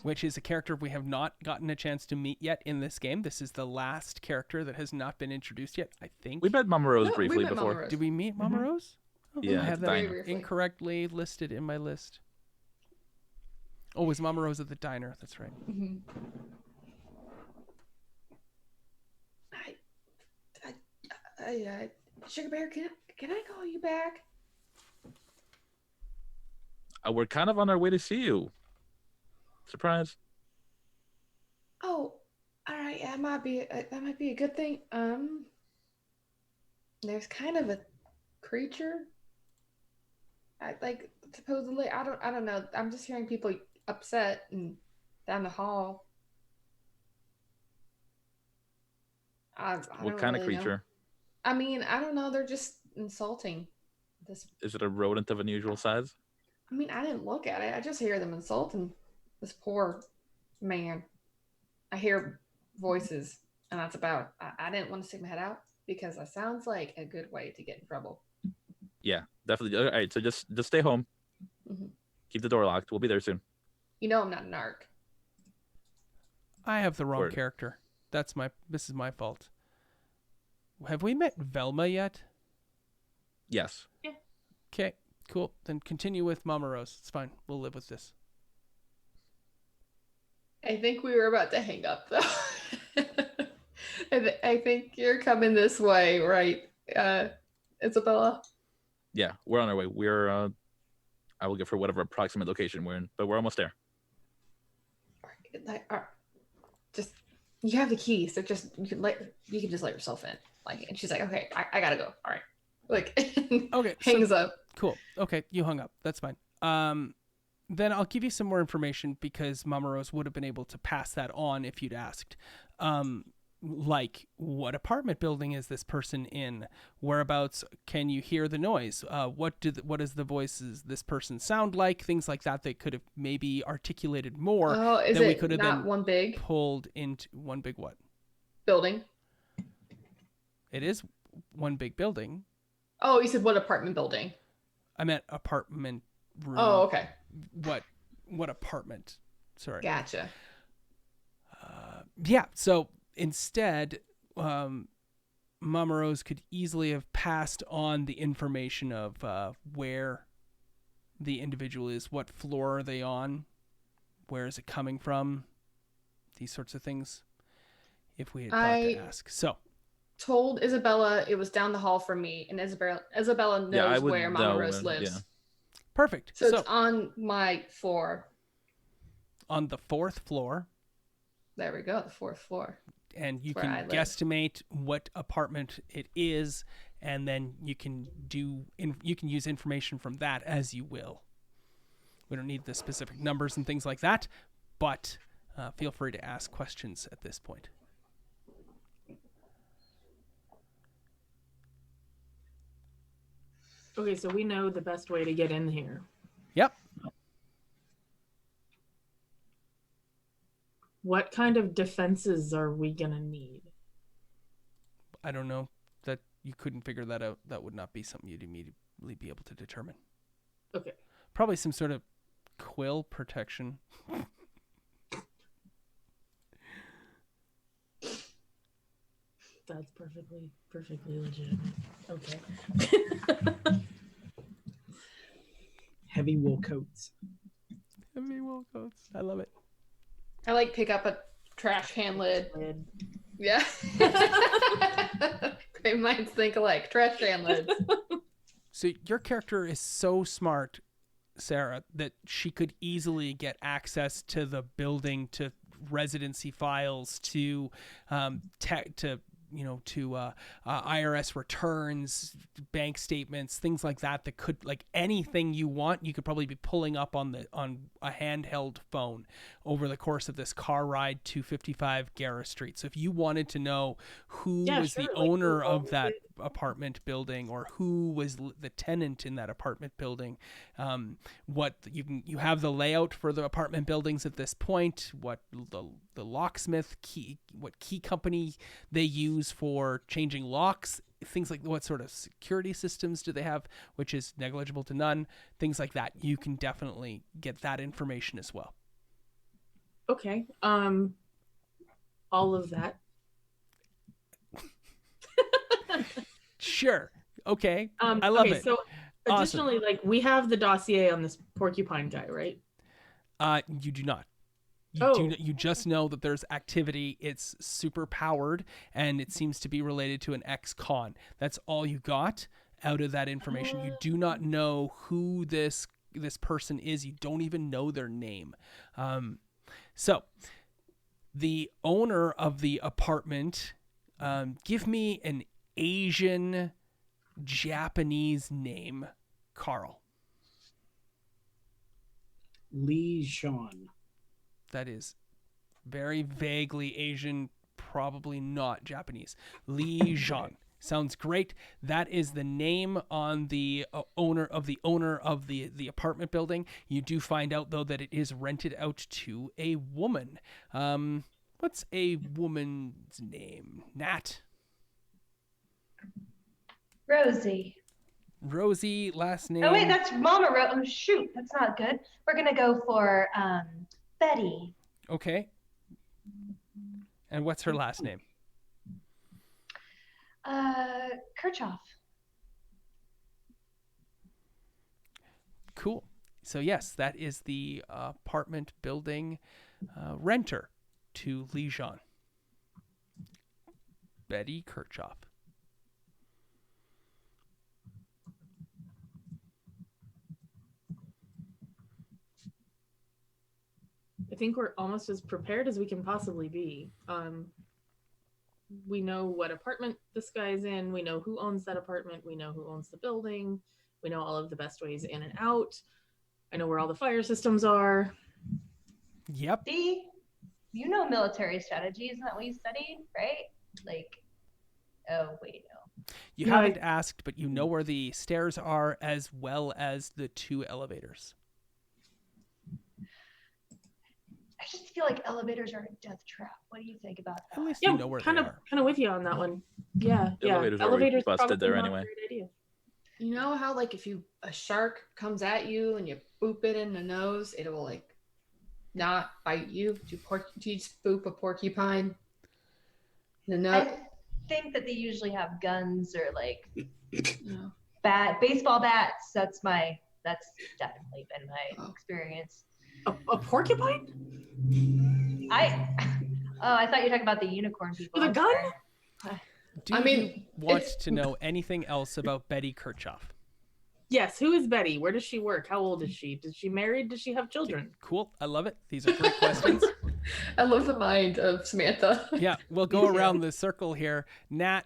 Which is a character we have not gotten a chance to meet yet in this game. This is the last character that has not been introduced yet, I think. We met Mama Rose No, we briefly met Mama before. Rose. Did we meet Mama Rose? Oh, Yeah, I have at the that diner. Very briefly. incorrectly listed in my list. Oh, it was Mama Rose at the diner. That's right. Mm-hmm. Sugar Bear, can I call you back? We're kind of on our way to see you. Surprise. Oh, all right. That might be a good thing. There's kind of a creature. Supposedly. I don't know. I'm just hearing people upset and down the hall. I What don't kind of really know. creature? I mean, I don't know. They're just insulting this. Is it a rodent of unusual size? I mean, I didn't look at it. I just hear them insulting this poor man. I hear voices, and that's about. I didn't want to stick my head out because that sounds like a good way to get in trouble. Yeah, definitely. All right, so just stay home. Mhm. Keep the door locked. We'll be there soon. You know, I'm not a narc. I have the wrong Word. character. This is my fault. Have we met Velma yet? Yes. Okay. Cool. Then continue with Mama Rose. It's fine. We'll live with this. I think we were about to hang up though. I think you're coming this way, right, Isabella? Yeah, we're on our way. I will give her whatever approximate location we're in, but we're almost there. Just you have the key, so just you can just let yourself in. Like, and she's like, okay, I gotta go. All right, like, Okay, hangs up. Cool. Okay, you hung up. That's fine. Then I'll give you some more information because Mama Rose would have been able to pass that on if you'd asked. Like, what apartment building is this person in? Whereabouts can you hear the noise? What does the voices this person sound like? Things like that. They could have maybe articulated more. Oh, is than we it could have not then one big pulled into one big what? building? It is one big building. Oh, you said what apartment building? I meant apartment room. Oh, okay. What apartment? Sorry. Gotcha. Yeah. So instead, Mama Rose could easily have passed on the information of where the individual is, what floor are they on, where is it coming from, these sorts of things, if we had thought to ask. So told Isabella it was down the hall from me, and Isabella knows where Mama Rose lives. Yeah. Perfect. So it's on my floor. On the 4th floor. There we go, the 4th floor. And you can guesstimate what apartment it is, and then you can use information from that as you will. We don't need the specific numbers and things like that, but feel free to ask questions at this point. Okay, so we know the best way to get in here. Yep. What kind of defenses are we gonna need? I don't know. That you couldn't figure that out. That would not be something you'd immediately be able to determine. Okay. Probably some sort of quill protection. That's perfectly legitimate. Okay. Heavy wool coats. Heavy wool coats. I love it. I like pick up a trash can lid. Yeah. Great minds think alike. Trash can lids. So your character is so smart, Sarah, that she could easily get access to the building, to residency files, to IRS returns, bank statements, things like that. That could, like, anything you want, you could probably be pulling up on a handheld phone over the course of this car ride to 55 Garra Street. So if you wanted to know who was the owner of that apartment building, or who was the tenant in that apartment building, what you have the layout for the apartment buildings at this point, what the locksmith what key company they use for changing locks, things like what sort of security systems do they have, which is negligible to none, things like that. You can definitely get that information as well. Okay. All of that. Sure. Okay. I love it. So additionally, awesome. Like, we have the dossier on this Porcupine guy, right? You do not. You just know that there's activity. It's super powered, and it seems to be related to an ex-con. That's all you got out of that information. You do not know who this person is. You don't even know their name. So the owner of the apartment, give me an Asian Japanese name, Carl. Lee Jean. That is very vaguely Asian, probably not Japanese. Lee Jean. Sounds great. That is the name on the owner of the apartment building. You do find out, though, that it is rented out to a woman. What's a woman's name? Nat? Rosie, last name. Oh wait, that's Mama Rose. Oh shoot, that's not good. We're gonna go for Betty. Okay. And what's her last name? Kirchhoff. Cool. So yes, that is the apartment building renter to Lijon. Betty Kirchhoff. I think we're almost as prepared as we can possibly be. We know what apartment this guy's in. We know who owns that apartment. We know who owns the building. We know all of the best ways in and out. I know where all the fire systems are. Yep. See, you know military strategy. Isn't that what you studied, right? Like, oh, wait, no. You No, haven't asked, but you know where the stairs are as well as the 2 elevators. I just feel like elevators are a death trap. What do you think about that? At least Yeah, you know where kind they of are. with you on that one. Yeah, The yeah. elevators are already busted probably there not anyway. a great idea. You know how like if a shark comes at you and you boop it in the nose, it will like not bite you. Do you just boop a porcupine in the nose? I think that they usually have guns or like No. baseball bats. That's definitely been my experience. A porcupine? I thought you were talking about the unicorn people. With a gun? Do you want to know anything else about Betty Kirchhoff? Yes. Who is Betty? Where does she work? How old is she? Is she married? Does she have children? Cool. I love it. These are great questions. I love the mind of Samantha. Yeah, we'll go around the circle here. Nat,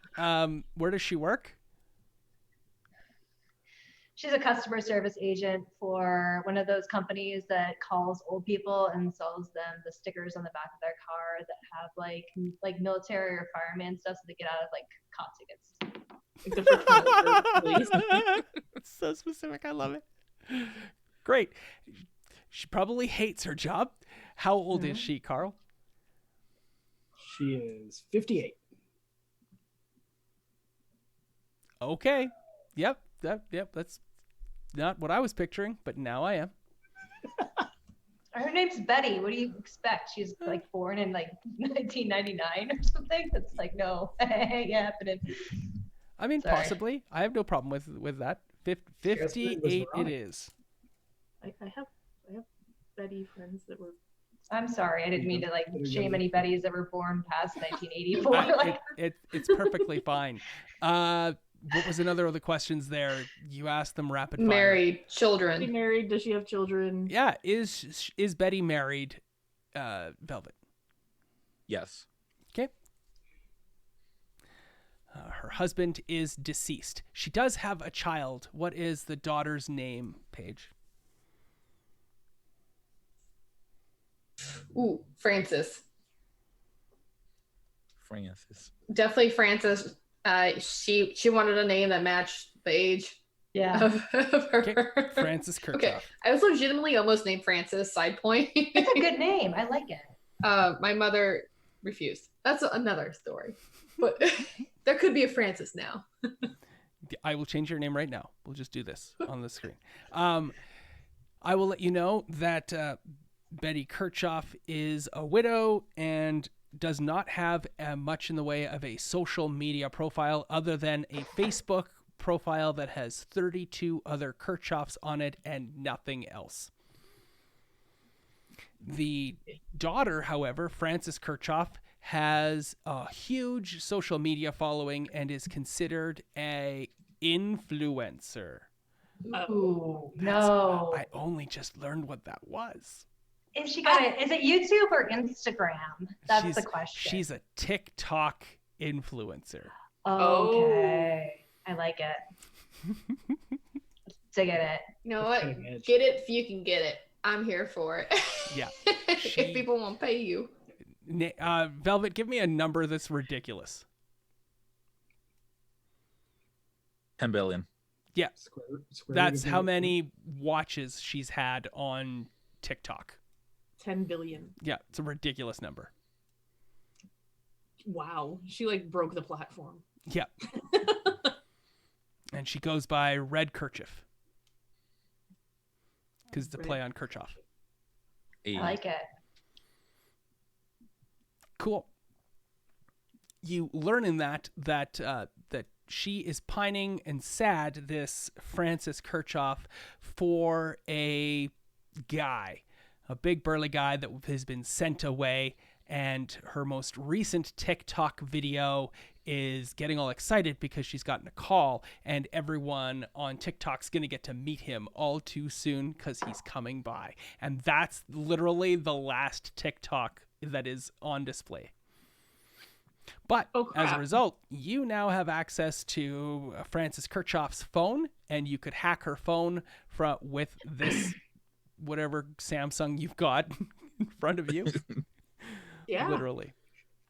where does she work? She's a customer service agent for one of those companies that calls old people and sells them the stickers on the back of their car that have like military or fireman stuff so they get out of like cop tickets. It's so specific. I love it. Great. She probably hates her job. How old is she, Carl? She is 58. Okay. Yep. That's not what I was picturing, but now I am. Her name's Betty. What do you expect? She's like born in like 1999 or something. That's like no, yeah, happening. I mean, Sorry. possibly. I have no problem with that. 58 it is. I have Betty friends that were. I'm sorry. I didn't mean to like shame any Bettys that were born past 1984. It's perfectly fine. What was another of the questions there? You asked them rapid fire. Married, Is she children. married? Does she have children? Yeah, is Betty married, Velvet? Yes. Okay. Her husband is deceased. She does have a child. What is the daughter's name, Paige? Ooh, Francis. Definitely Francis. She wanted a name that matched the age Yeah. of her. Okay. Francis Kirchhoff. Okay, I was legitimately almost named Francis. Side point. It's a good name. I like it. My mother refused. That's another story. But there could be a Francis now. I will change your name right now. We'll just do this on the screen. I will let you know that Betty Kirchhoff is a widow and does not have much in the way of a social media profile other than a Facebook profile that has 32 other Kirchhoffs on it and nothing else. The daughter, however, Frances Kirchhoff, has a huge social media following and is considered a influencer. Ooh, no. I only just learned what that was. Is she got it? Is it YouTube or Instagram? That's the question. She's a TikTok influencer. Okay. I like it. Digging it. You know what? Get it if you can get it. I'm here for it. Yeah. If people won't pay you. Velvet, give me a number that's ridiculous. 10 billion. Yeah. Square That's root of how it. many watches she's had on TikTok. 10 billion. Yeah, it's a ridiculous number. Wow. She like broke the platform. Yeah. And she goes by Red Kerchief. Because it's a play on Kirchhoff. I like it. Cool. You learn in that she is pining and sad, this Francis Kirchhoff, for a guy, a big burly guy that has been sent away. And her most recent TikTok video is getting all excited because she's gotten a call, and everyone on TikTok's going to get to meet him all too soon because he's coming by. And that's literally the last TikTok that is on display. But as a result, you now have access to Francis Kirchhoff's phone, and you could hack her phone with this whatever Samsung you've got in front of you. Yeah. Literally.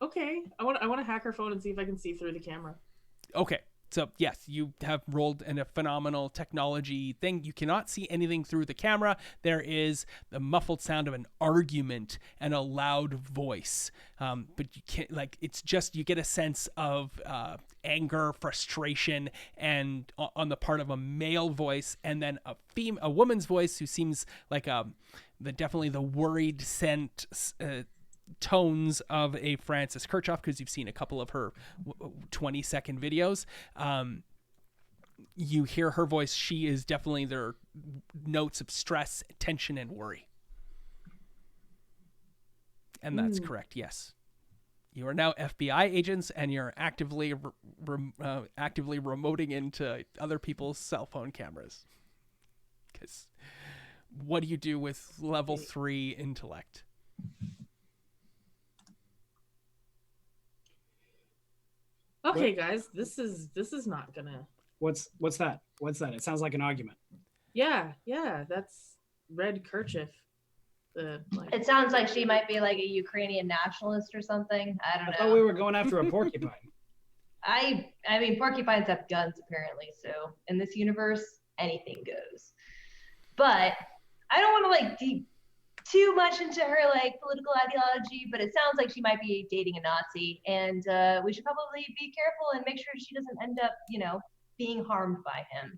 Okay. I want to hack her phone and see if I can see through the camera. Okay. So, yes, you have rolled in a phenomenal technology thing. You cannot see anything through the camera. There is the muffled sound of an argument and a loud voice. But you can't, like, it's just, you get a sense of anger, frustration, and on the part of a male voice, and then a woman's voice who seems like definitely the worried tones of a Francis Kirchhoff, because you've seen a couple of her 20-second videos. You hear her voice. She is definitely there notes of stress, tension, and worry. And that's correct. Yes. You are now FBI agents, and you're actively remoting into other people's cell phone cameras. Because what do you do with level 3 intellect? Okay, guys, this is not gonna. What's that? What's that? It sounds like an argument. Yeah, that's Red Kerchief. It sounds like she might be like a Ukrainian nationalist or something. I don't know. I thought we were going after a porcupine. I mean, porcupines have guns apparently, so in this universe, anything goes. But I don't want to deep too much into her political ideology, but it sounds like she might be dating a Nazi, and we should probably be careful and make sure she doesn't end up, being harmed by him.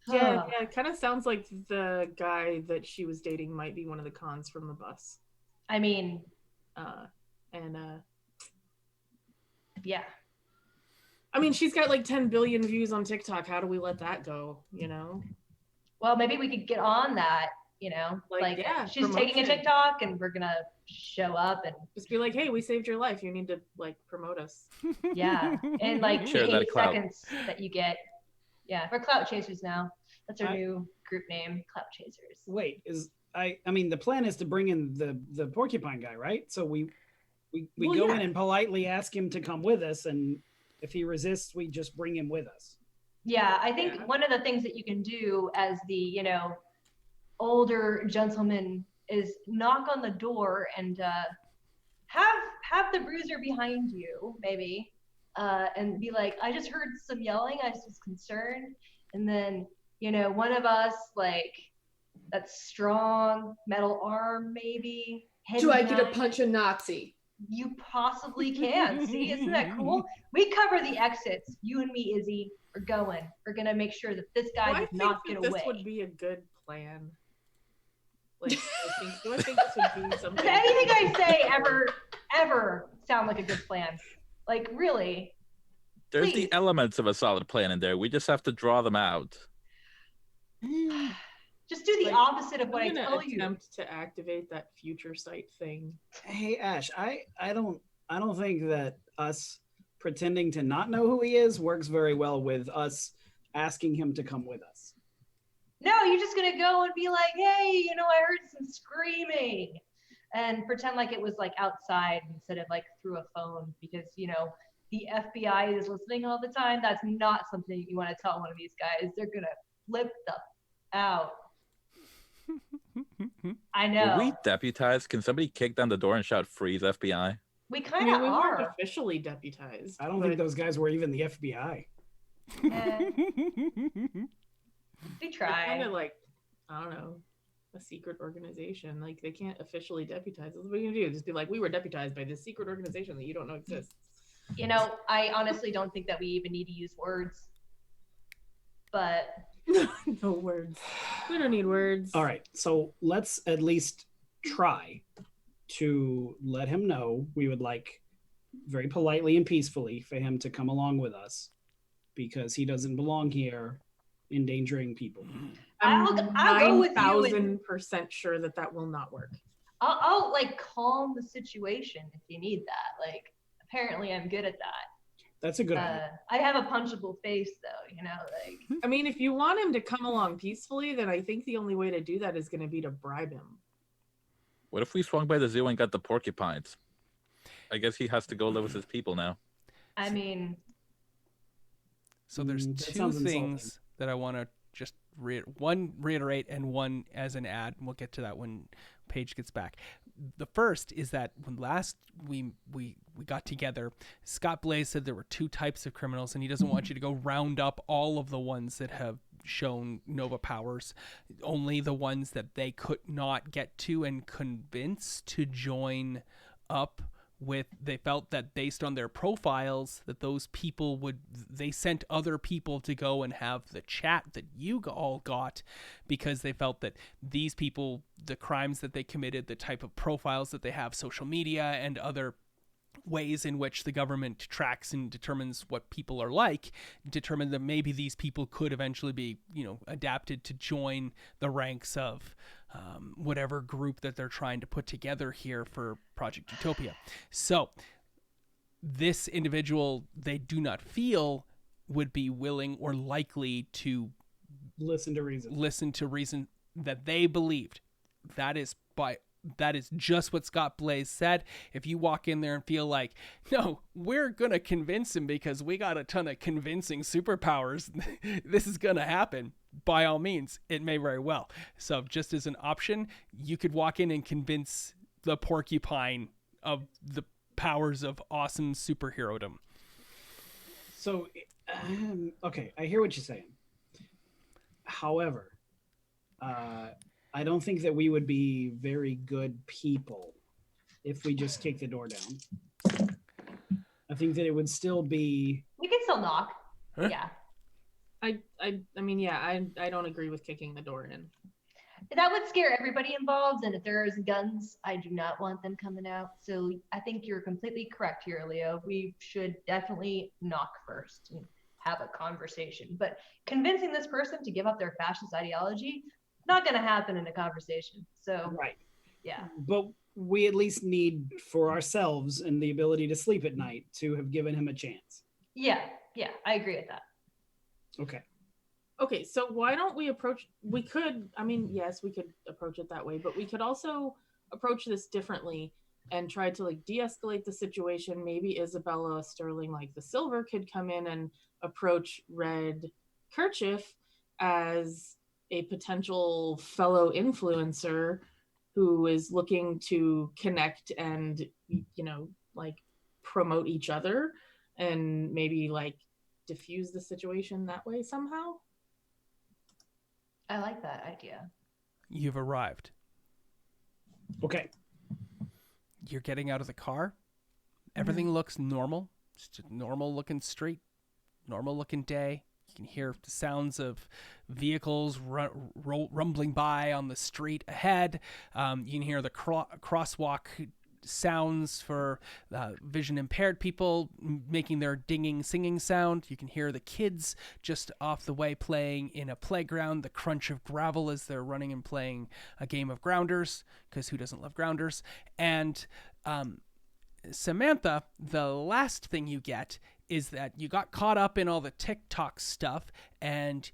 Yeah, it kind of sounds like the guy that she was dating might be one of the cons from the bus. I mean, yeah. I mean, she's got 10 billion views on TikTok. How do we let that go, Well, maybe we could get on that, she's taking a TikTok and we're gonna show up and just be like, hey, we saved your life. You need to promote us. Yeah. And Share the that 8 clout. seconds that you get. Yeah, we're Clout Chasers now. That's our new group name, Clout Chasers. Wait, I mean the plan is to bring in the porcupine guy, right? So we go in and politely ask him to come with us, and if he resists, we just bring him with us. Yeah, I think one of the things that you can do as the, older gentleman is knock on the door and have the bruiser behind you, maybe, and be like, I just heard some yelling, I just was concerned. And then, one of us, that strong metal arm, maybe. Do I get to punch a Nazi? You possibly can. See, isn't that cool? We cover the exits. You and me, Izzy, are going. We're going to make sure that this guy does not get away. This would be a good plan. Do I think this would be something? Does anything I say ever sound like a good plan? Really? There's Please. the elements of a solid plan in there. We just have to draw them out. Just do the opposite of what I I'm tell gonna you. attempt to activate that future sight thing. Hey Ash, I don't think that us pretending to not know who he is works very well with us asking him to come with us. No, you're just gonna go and be like, hey, I heard some screaming, and pretend like it was outside instead of through a phone, because the FBI is listening all the time. That's not something you want to tell one of these guys. They're gonna flip the out. I know. Were we deputized? Can somebody kick down the door and shout "Freeze, FBI"? We I kind mean, of we weren't are. officially deputized. I don't think those guys were even the FBI. We Kind try. of I don't know, a secret organization. They can't officially deputize us. What are you gonna do? Just be like, we were deputized by this secret organization that you don't know exists. I honestly don't think that we even need to use words. But No words. We don't need words. All right, so let's at least try to let him know we would like very politely and peacefully for him to come along with us because he doesn't belong here endangering people. I'm I'll go with you and 9,000% sure that will not work. I'll like calm the situation if you need that. Like, apparently I'm good at that. That's a good idea. I have a punchable face though, you know, like. I mean, if you want him to come along peacefully, then I think the only way to do that is going to be to bribe him. What if we swung by the zoo and got the porcupines? I guess he has to go live with his people now. I mean, So there's That two sounds things insulting. that I want to just reiterate and one as an ad, and we'll get to that when Paige gets back. The first is that when last we got together, Scott Blaze said there were two types of criminals, and he doesn't want you to go round up all of the ones that have shown Nova powers, only the ones that they could not get to and convince to join up with. They felt that based on their profiles that those people they sent other people to go and have the chat that you all got, because they felt that these people, the crimes that they committed, the type of profiles that they have, social media and other ways in which the government tracks and determines what people are like, determined that maybe these people could eventually be, adapted to join the ranks of whatever group that they're trying to put together here for Project Utopia. So this individual, they do not feel would be willing or likely to Listen to reason that they believed. That is just what Scott Blaze said. If you walk in there and feel like, no, we're going to convince him because we got a ton of convincing superpowers, this is going to happen, by all means, it may very well. So just as an option, you could walk in and convince the Porcupine of the powers of awesome superherodom. So, okay, I hear what you're saying. However, I don't think that we would be very good people if we just kick the door down. I think that it would still be. we can still knock. Huh? Yeah. I mean, yeah, I don't agree with kicking the door in. That would scare everybody involved, and if there's guns, I do not want them coming out. So I think you're completely correct here, Leo. We should definitely knock first and have a conversation. But convincing this person to give up their fascist ideology, not going to happen in a conversation. So, Right. yeah. But we at least need for ourselves and the ability to sleep at night to have given him a chance. Yeah, I agree with that. Okay. Okay, so why don't we we could, I mean, yes, we could approach it that way, but we could also approach this differently and try to like de-escalate the situation. Maybe Isabella Sterling, like the Silver, could come in and approach Red Kerchief as a potential fellow influencer who is looking to connect and, like promote each other and maybe like diffuse the situation that way somehow. I like that idea. You've arrived. Okay. You're getting out of the car. Everything looks normal. Just a normal looking street, normal looking day. You can hear the sounds of vehicles rumbling by on the street ahead. You can hear the crosswalk sounds for vision impaired people making their dinging singing sound. You can hear the kids just off the way playing in a playground, the crunch of gravel as they're running and playing a game of grounders, because who doesn't love grounders? And Samantha, the last thing you get is that you got caught up in all the TikTok stuff, and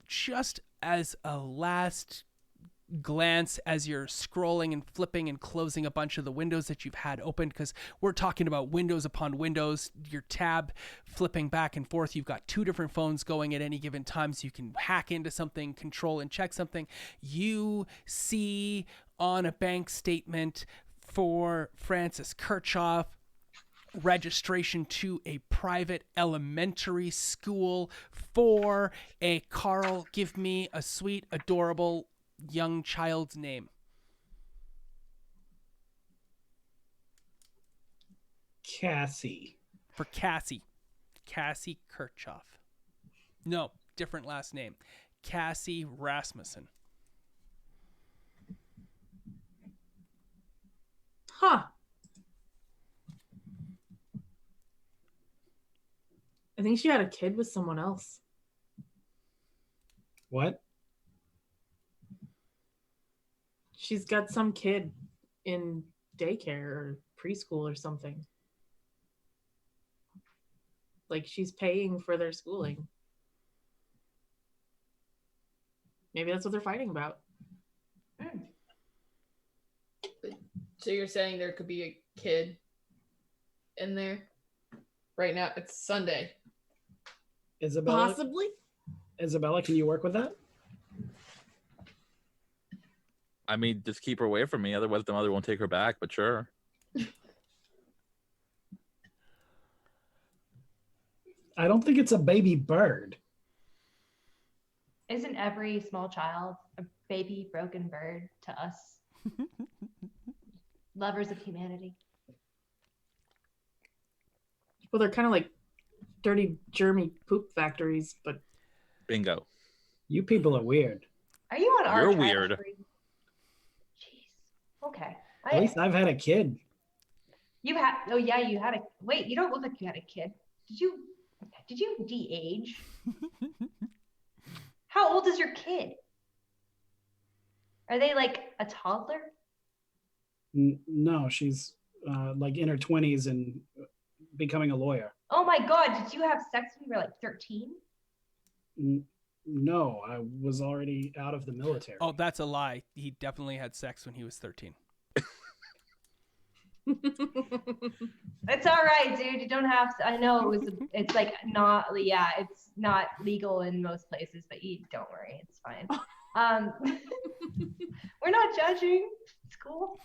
just as a last glance as you're scrolling and flipping and closing a bunch of the windows that you've had open, because we're talking about windows upon windows, your tab flipping back and forth, you've got two different phones going at any given time, so you can hack into something, control and check something. You see on a bank statement for Francis Kirchhoff, registration to a private elementary school for a Carl, give me a sweet, adorable young child's name. Cassie. For Cassie. Cassie Kirchhoff. No, different last name. Cassie Rasmussen. Huh. I think she had a kid with someone else. What? She's got some kid in daycare or preschool or something. Like she's paying for their schooling. Maybe that's what they're fighting about. So you're saying there could be a kid in there? Right now, it's Sunday. Isabella? Possibly. Isabella, can you work with that? I mean, just keep her away from me. Otherwise, the mother won't take her back, but sure. I don't think it's a baby bird. Isn't every small child a baby broken bird to us? Lovers of humanity. Well, they're kind of like dirty, germy poop factories, but Bingo. You people are weird. Are you on our You're trial weird. screen? Jeez. Okay. At least I've had a kid. You had. Oh yeah, you had a. Wait, you don't look like you had a kid. Did you de-age? How old is your kid? Are they like a toddler? No, she's like in her 20s and becoming a lawyer. Oh my God, did you have sex when you were like 13? No, I was already out of the military. Oh, that's a lie. He definitely had sex when he was 13. It's all right, dude. You don't have to. I know it's like not, yeah, it's not legal in most places, but you don't worry, it's fine. We're not judging. It's cool.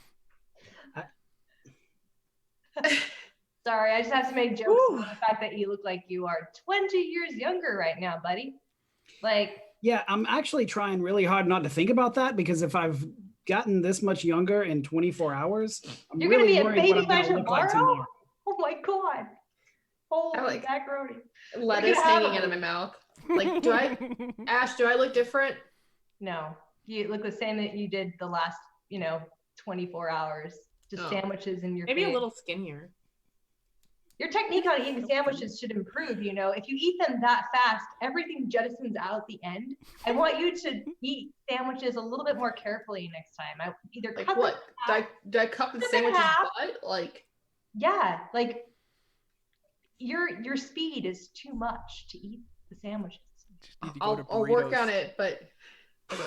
Sorry, I just have to make jokes about the fact that you look like you are 20 years younger right now, buddy. Like, yeah, I'm actually trying really hard not to think about that, because if I've gotten this much younger in 24 hours, I'm you're really gonna be a worried what baby I'm by gonna look like tomorrow. Oh my God. Holy like- macaroni. Lettuce hanging out of my mouth. Like, Ash, do I look different? No, you look the same that you did the last, 24 hours. Just sandwiches in your maybe face. a little skinnier. Your technique on eating sandwiches should improve. If you eat them that fast, everything jettisons out at the end. I want you to eat sandwiches a little bit more carefully next time. I either Like cut what? them Do I cut the Cut them in sandwich's half. butt? Like, yeah, like your speed is too much to eat the sandwiches. Just need to go to I'll work burritos. on it, but okay.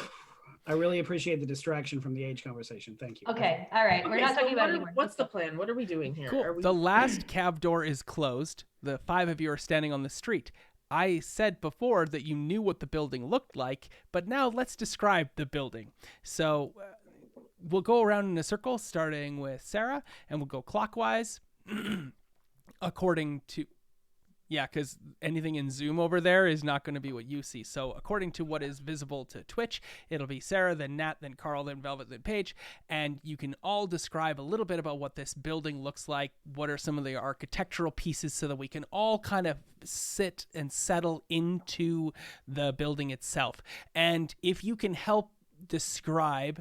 I really appreciate the distraction from the age conversation. Thank you. Okay, all right. We're not talking about it anymore. What's the plan? What are we doing here? Cool. Are we... The last cab door is closed. The 5 of you are standing on the street. I said before that you knew what the building looked like, but now let's describe the building. So we'll go around in a circle, starting with Sarah, and we'll go clockwise according to... Yeah, because anything in Zoom over there is not going to be what you see. So according to what is visible to Twitch, it'll be Sarah, then Nat, then Carl, then Velvet, then Paige. And you can all describe a little bit about what this building looks like. What are some of the architectural pieces so that we can all kind of sit and settle into the building itself. And if you can help describe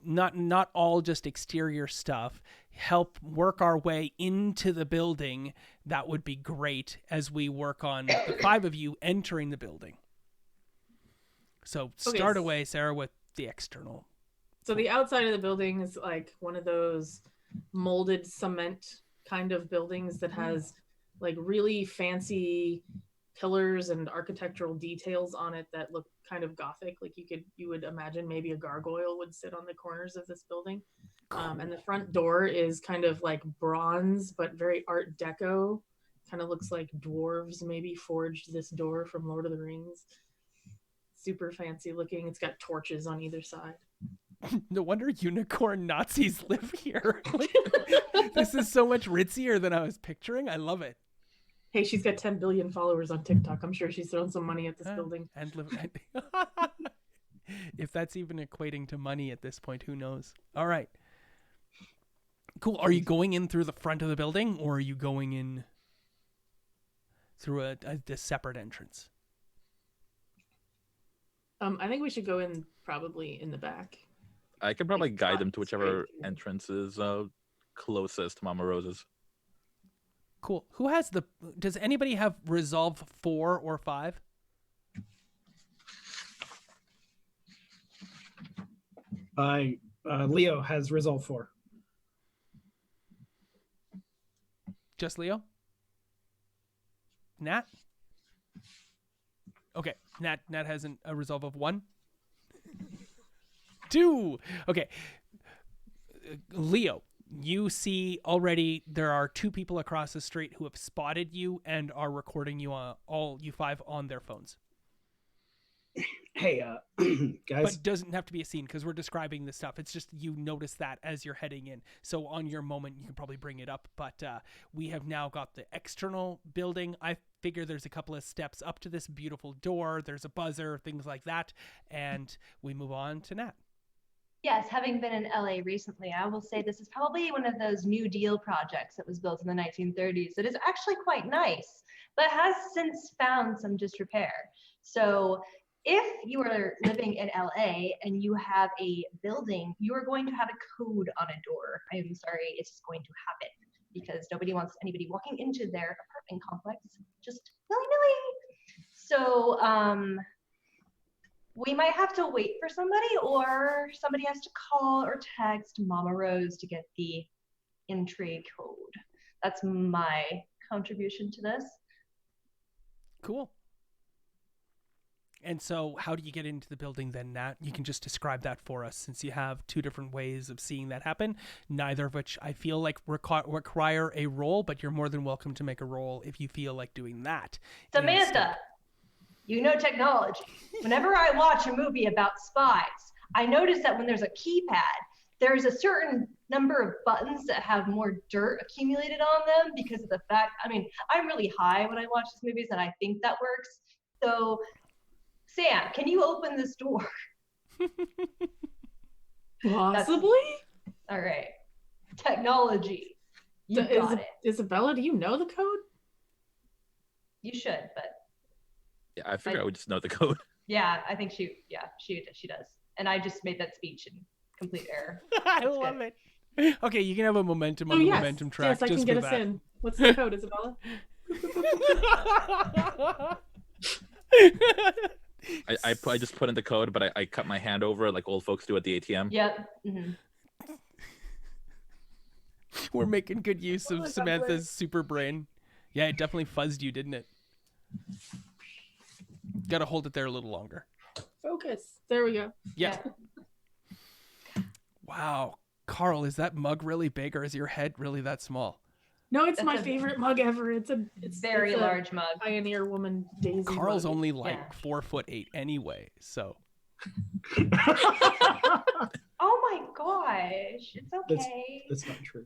not all just exterior stuff, help work our way into the building, that would be great as we work on the 5 of you entering the building. So start away, Sarah, with the external. So the outside of the building is like one of those molded cement kind of buildings that has like really fancy pillars and architectural details on it that look kind of gothic. Like you would imagine maybe a gargoyle would sit on the corners of this building. And the front door is kind of like bronze, but very Art Deco. Kind of looks like dwarves maybe forged this door from Lord of the Rings. Super fancy looking. It's got torches on either side. No wonder unicorn Nazis live here. Like, this is so much ritzier than I was picturing. I love it. Hey, she's got 10 billion followers on TikTok. I'm sure she's thrown some money at this building. And if that's even equating to money at this point, who knows? All right. Cool. Are you going in through the front of the building, or are you going in through a separate entrance? I think we should go in probably in the back. I can probably guide them to It's whichever great. entrance is closest to Mama Rose's. Cool. Who has does anybody have Resolve 4 or 5? Leo has Resolve 4. Just Leo? Nat? Okay, Nat has a Resolve of 1. 2. Okay. Leo, you see already there are 2 people across the street who have spotted you and are recording you all you 5 on their phones. Hey, guys. But it doesn't have to be a scene because we're describing the stuff. It's just you notice that as you're heading in. So on your moment, you can probably bring it up. But we have now got the external building. I figure there's a couple of steps up to this beautiful door. There's a buzzer, things like that. And we move on to Nat. Yes, having been in LA recently, I will say this is probably one of those New Deal projects that was built in the 1930s. It is actually quite nice, but has since found some disrepair. So if you are living in LA and you have a building, you are going to have a code on a door. I'm sorry, it's just going to happen because nobody wants anybody walking into their apartment complex just willy-nilly. So we might have to wait for somebody, or somebody has to call or text Mama Rose to get the entry code. That's my contribution to this. Cool. And so how do you get into the building then, Nat? You can just describe that for us since you have 2 different ways of seeing that happen, neither of which I feel like require a roll, but you're more than welcome to make a roll if you feel like doing that. Samantha, instead. you know technology. Whenever I watch a movie about spies, I notice that when there's a keypad, there's a certain number of buttons that have more dirt accumulated on them because of the fact, I'm really high when I watch these movies and I think that works. So Sam, can you open this door? Possibly? All right. Technology. You got it. Isabella, do you know the code? You should, but Yeah, I figured I would just know the code. yeah, I think she does. And I just made that speech in complete error. I love it. Okay, you can have a momentum on the momentum track. Yes, I can get us in. What's the code, Isabella? I just put in the code, but I cut my hand over it like old folks do at the ATM. Yep. Mm-hmm. We're making good use of Samantha's super brain. Yeah, it definitely fuzzed you, didn't it? Gotta hold it there a little longer. Focus. There we go. Yeah. Wow. Carl, is that mug really big or is your head really that small? No, it's my favorite mug ever. It's very large mug. Pioneer woman Daisy. Carl's mug. only like 4'8" anyway, so. Oh my gosh, it's okay. That's not true.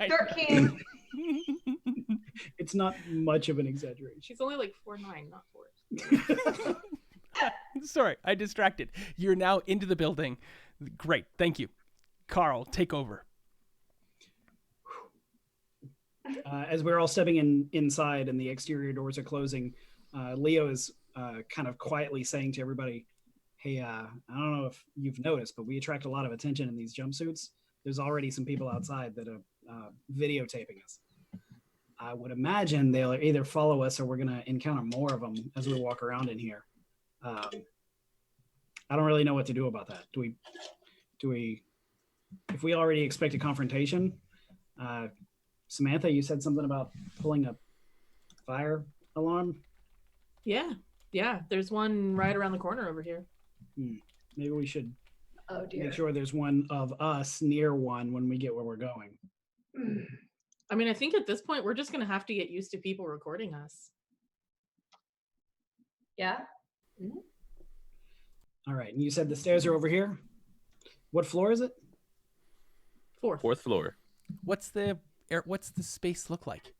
13. It's not much of an exaggeration. She's only like 4'9", not 4. Sorry, I distracted. You're now into the building. Great, thank you. Carl, take over. As we're all stepping inside and the exterior doors are closing, Leo is kind of quietly saying to everybody, hey, I don't know if you've noticed, but we attract a lot of attention in these jumpsuits. There's already some people outside that are videotaping us. I would imagine they'll either follow us or we're going to encounter more of them as we walk around in here. I don't really know what to do about that. Do we, if we already expect a confrontation, Samantha, you said something about pulling a fire alarm? Yeah. There's one right around the corner over here. Maybe we should make sure there's one of us near one when we get where we're going. I think at this point, we're just going to have to get used to people recording us. Yeah. Mm-hmm. All right. And you said the stairs are over here? What floor is it? Fourth floor. What's the space look like?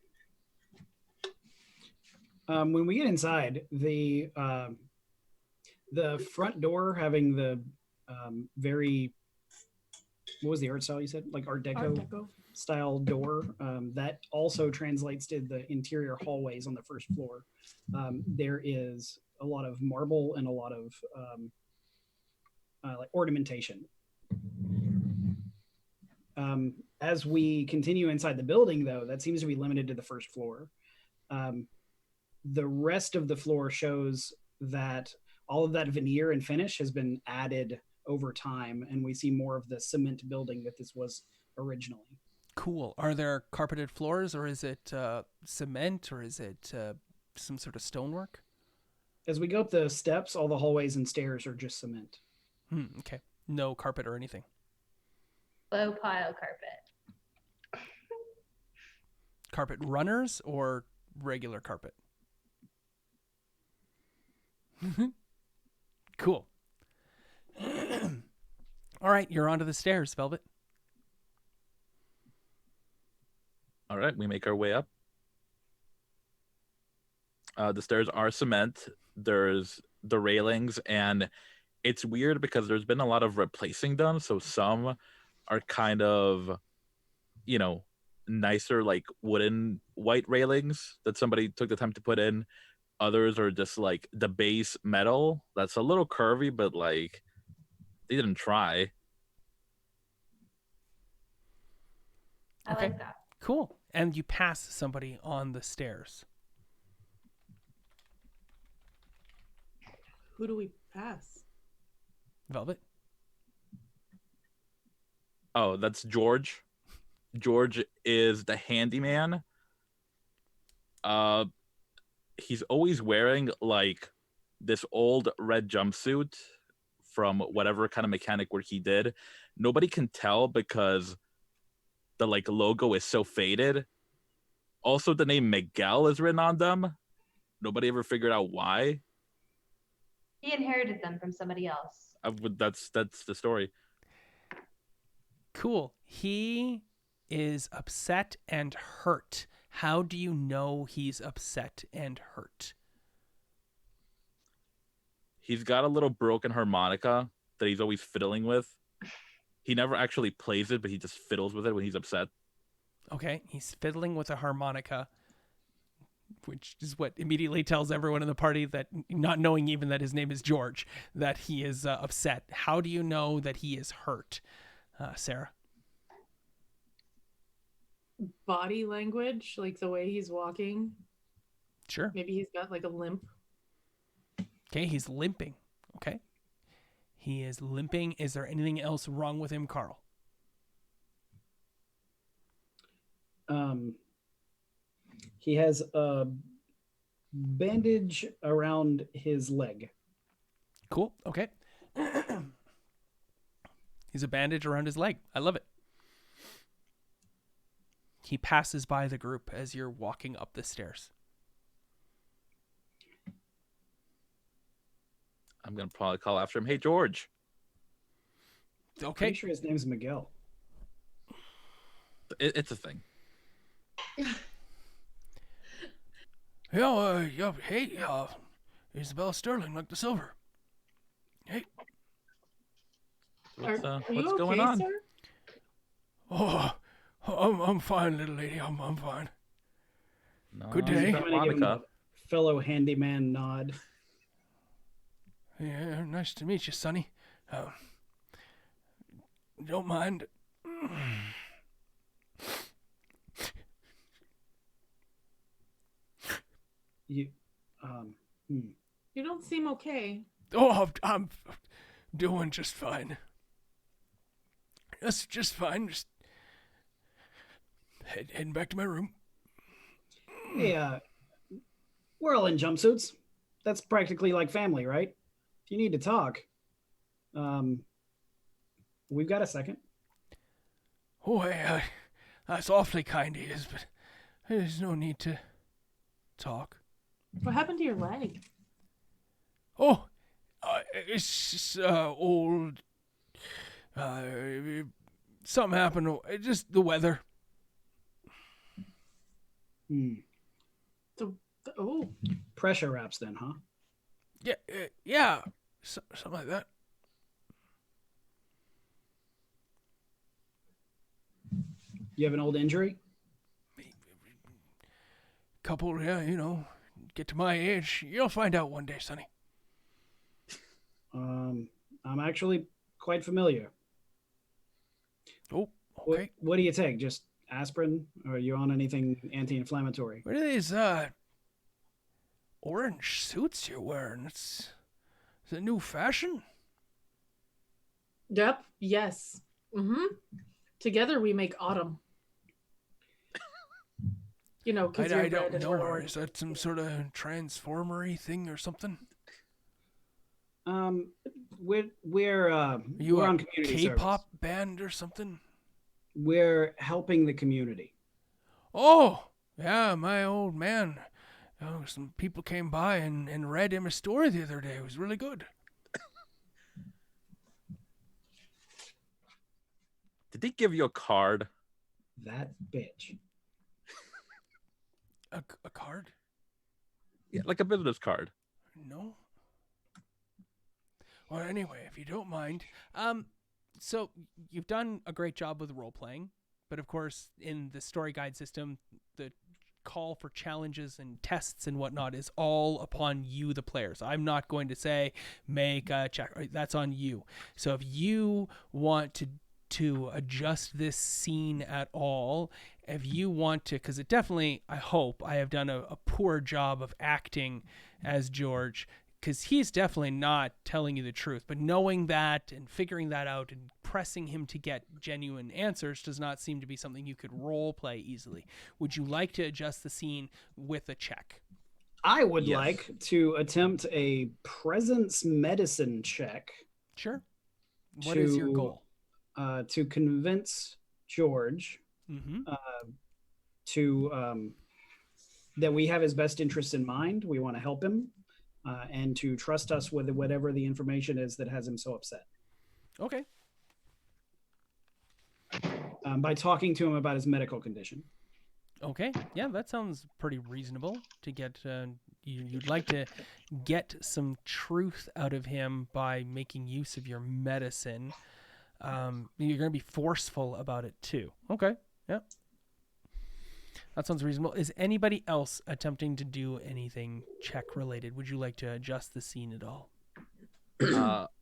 When we get inside, the front door having the very, what was the art style you said? Like Art Deco style door. That also translates to the interior hallways on the first floor. There is a lot of marble and a lot of like ornamentation. As we continue inside the building, though, that seems to be limited to the first floor. The rest of the floor shows that all of that veneer and finish has been added over time, and we see more of the cement building that this was originally. Cool. Are there carpeted floors, or is it cement, or is it some sort of stonework? As we go up the steps, all the hallways and stairs are just cement. Okay. No carpet or anything. Low pile carpet. Carpet runners or regular carpet? Cool. All right, you're onto the stairs, Velvet. All right, we make our way up. The stairs are cement. There's the railings, and it's weird because there's been a lot of replacing done. So some are kind of, nicer, like wooden white railings that somebody took the time to put in. Others are just like the base metal that's a little curvy, but like they didn't try. I Okay. like that. Cool. And you pass somebody on the stairs. Who do we pass? Velvet? Oh, that's George. George is the handyman. He's always wearing like this old red jumpsuit from whatever kind of mechanic work he did. Nobody can tell because the like logo is so faded. Also, the name Miguel is written on them. Nobody ever figured out why. He inherited them from somebody else. That's the story. Cool. He is upset and hurt. How do you know he's upset and hurt? He's got a little broken harmonica that he's always fiddling with. He never actually plays it, but he just fiddles with it when he's upset. Okay, he's fiddling with a harmonica, which is what immediately tells everyone in the party that, not knowing even that his name is George, that he is upset. How do you know that he is hurt, Sarah? Body language, like the way he's walking. Sure. Maybe he's got like a limp. Okay, he's limping. Okay. He is limping. Is there anything else wrong with him, Carl? He has a bandage around his leg. Cool. Okay. He's a bandage around his leg. I love it. He passes by the group as you're walking up the stairs. I'm going to probably call after him. Hey, George. Okay. Pretty sure his name's Miguel. It's a thing. Hey, Isabella Sterling, like the silver. Hey. What's Are you what's okay, going on? sir? Oh, I'm fine, little lady. I'm fine. No, Good day. it's I'm not gonna give him Monica. a fellow handyman nod. Yeah, nice to meet you, Sonny. Don't mind. You, You don't seem okay. Oh, I'm doing just fine. That's just fine. Just heading back to my room. Hey, we're all in jumpsuits. That's practically like family, right? If you need to talk, we've got a second. Oh, hey, that's awfully kind of his, but there's no need to talk. What happened to your leg? Oh, it's just, old. Something happened. Just the weather. Oh, Pressure wraps then, huh? Yeah, something like that. You have an old injury? Couple, yeah, get to my age, you'll find out one day, Sonny. I'm actually quite familiar. Oh, Okay. What do you take? Just aspirin, or are you on anything anti-inflammatory? What are these orange suits you're wearing? It's a new fashion. Yep. Yes. Together we make autumn. You know, because you're I red don't and know we're her. orange. Is that some sort of transformery thing or something? We're Are you we're a on community K-pop service. band or something? We're helping the community. Oh, yeah, my old man. Oh, some people came by and read him a story the other day. It was really good. Did they give you a card? That bitch. A card? Yeah, like a business card. No. Well, anyway, if you don't mind, so you've done a great job with role playing, but of course, in the story guide system, the call for challenges and tests and whatnot is all upon you, the players. I'm not going to say make a check. That's on you. So if you want to adjust this scene at all, if you want to, because it definitely, I hope I have done a poor job of acting as George, because he's definitely not telling you the truth. But knowing that and figuring that out and pressing him to get genuine answers does not seem to be something you could role play easily. Would you like to adjust the scene with a check? I would Yes. like to attempt a presence medicine check. Sure. What is your goal? To convince George to that we have his best interest in mind. We want to help him, and to trust us with whatever the information is that has him so upset. Okay. By talking to him about his medical condition. Okay. Yeah, that sounds pretty reasonable to get. You'd like to get some truth out of him by making use of your medicine. You're going to be forceful about it too. Okay. Yeah. That sounds reasonable. Is anybody else attempting to do anything check related? Would you like to adjust the scene at all?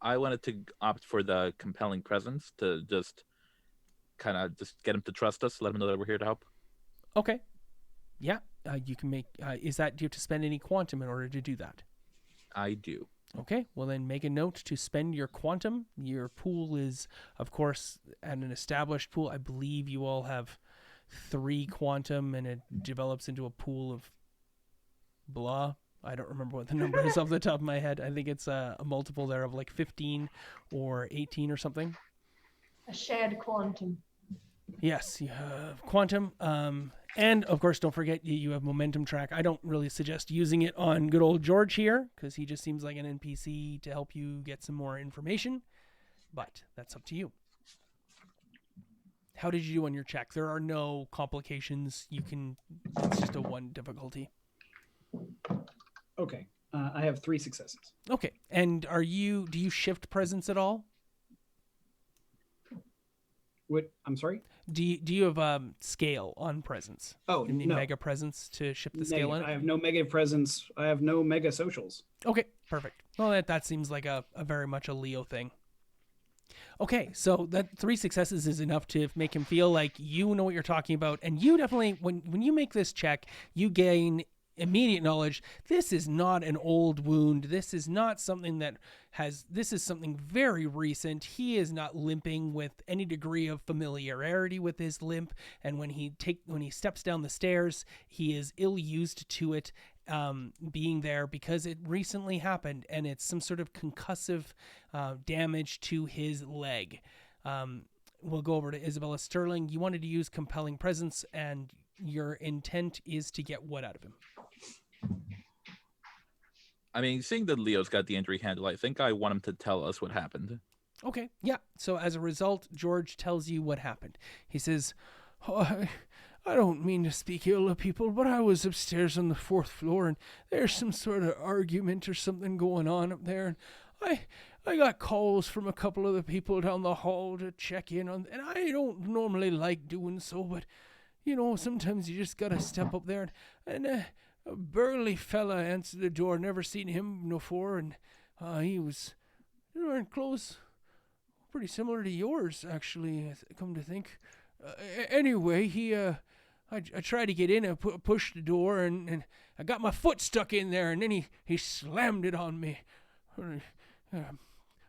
I wanted to opt for the compelling presence to just kind of just get him to trust us, let him know that we're here to help. Okay. Yeah. You can make. Is that? Do you have to spend any quantum in order to do that? I do. Okay, well then make a note to spend your quantum. Your pool is, of course, at an established pool. I believe you all have 3 quantum, and it develops into a pool of blah. I don't remember what the number is off the top of my head. I think it's a multiple there of like 15 or 18 or something. A shared quantum. Yes, you have quantum. And of course, don't forget you have momentum track. I don't really suggest using it on good old George here because he just seems like an NPC to help you get some more information. But that's up to you. How did you do on your check? There are no complications. It's just a 1 difficulty. Okay. I have 3 successes. Okay. And do you shift presence at all? What? I'm sorry? Do you have scale on presence? Oh, You need no. mega presence to shift the scale on I it? have no mega presence. I have no mega socials. Okay, perfect. Well, that seems like a very much a Leo thing. Okay, so that 3 successes is enough to make him feel like you know what you're talking about. And you definitely, when you make this check, you gain immediate knowledge. This is not an old wound. This is not something this is something very recent. He is not limping with any degree of familiarity with his limp. And when he steps down the stairs, he is ill-used to it being there because it recently happened and it's some sort of concussive damage to his leg. We'll go over to Isabella Sterling. You wanted to use compelling presence and your intent is to get what out of him? I mean, seeing that Leo's got the injury handle, I think I want him to tell us what happened. Okay, yeah. So as a result, George tells you what happened. He says, I don't mean to speak ill of people, but I was upstairs on the 4th floor, and there's some sort of argument or something going on up there. And I got calls from a couple of the people down the hall to check in on, and I don't normally like doing so, but, sometimes you just gotta step up there. And a burly fella answered the door, never seen him before, and he was wearing clothes pretty similar to yours, actually, come to think. Anyway, I tried to get in and push the door, and I got my foot stuck in there, and then he slammed it on me.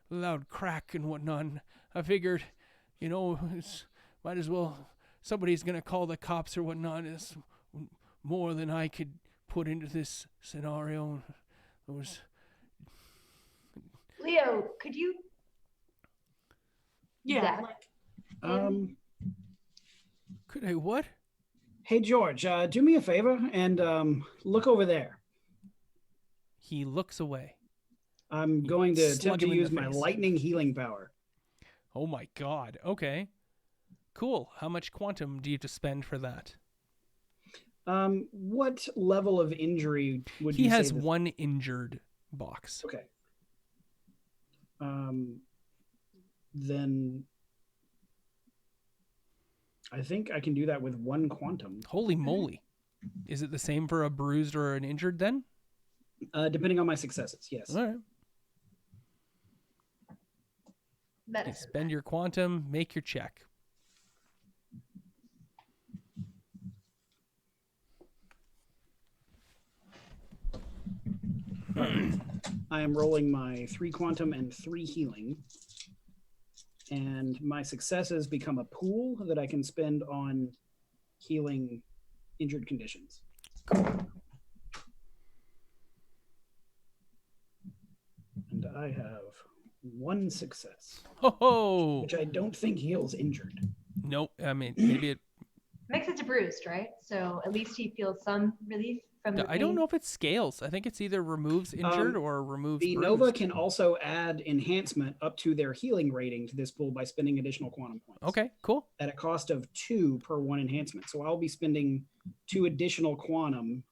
Loud crack and whatnot. And I figured, might as well, somebody's going to call the cops or whatnot. It's more than I could put into this scenario. It was... Leo, could you? Yeah. Could I what? Hey, George, do me a favor and look over there. He looks away. I'm going to slug attempt to him in use the my face. lightning healing power. Oh my god. Okay. Cool. How much quantum do you have to spend for that? What level of injury would you He say has this- one injured box. Okay. Then I think I can do that with one quantum, Holy moly. Is it the same for a bruised or an injured then? depending on my successes. Yes. All right. Medicine. Spend your quantum, make your check. I am rolling my 3 quantum and 3 healing. And my successes become a pool that I can spend on healing injured conditions. And I have 1 success, Ho ho! which I don't think heals injured. Nope. I mean, maybe it. Makes it to bruised, right? So at least he feels some relief from the I don't pain. know if it scales. I think it's either removes injured or removes The bruised. Nova can also add enhancement up to their healing rating to this pool by spending additional quantum points. Okay, cool. At a cost of 2 per 1 enhancement. So I'll be spending 2 additional quantum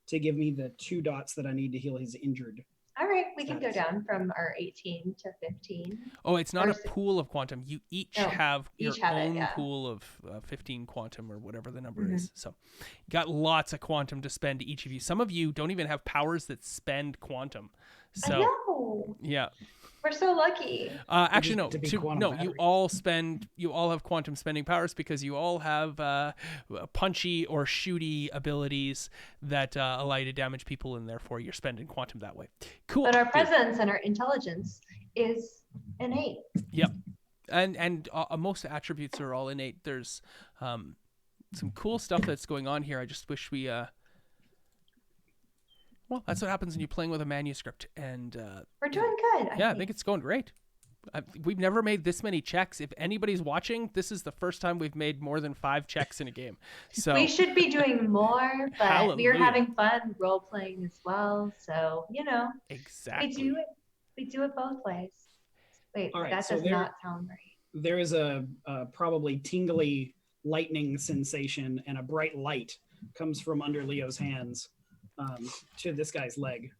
to give me the 2 dots that I need to heal his injured. All right, we can go Status. down from our 18 to 15. Oh, it's not Or a pool of quantum. You each No, have your each have it, own yeah. pool of 15 quantum or whatever the number Mhm. is. So you got lots of quantum to spend each of you. Some of you don't even have powers that spend quantum. I So know. yeah. We're so lucky. Actually, no. to be You quantum all battery. have quantum spending powers because you all have punchy or shooty abilities that allow you to damage people, and therefore you're spending quantum that way. Cool. But our presence and our intelligence is innate. And most attributes are all innate. There's some cool stuff that's going on here. I just wish we well, that's what happens when you're playing with a manuscript. And We're doing good. I think it's going great. We've never made this many checks. If anybody's watching, this is the first time we've made more than 5 checks in a game. So we should be doing more, but we're Hallelujah. having fun role playing as well. So exactly. we do it both ways. Wait, All right, that so does there- not sound right. There is a probably tingly lightning sensation, and a bright light comes from under Leo's hands to this guy's leg.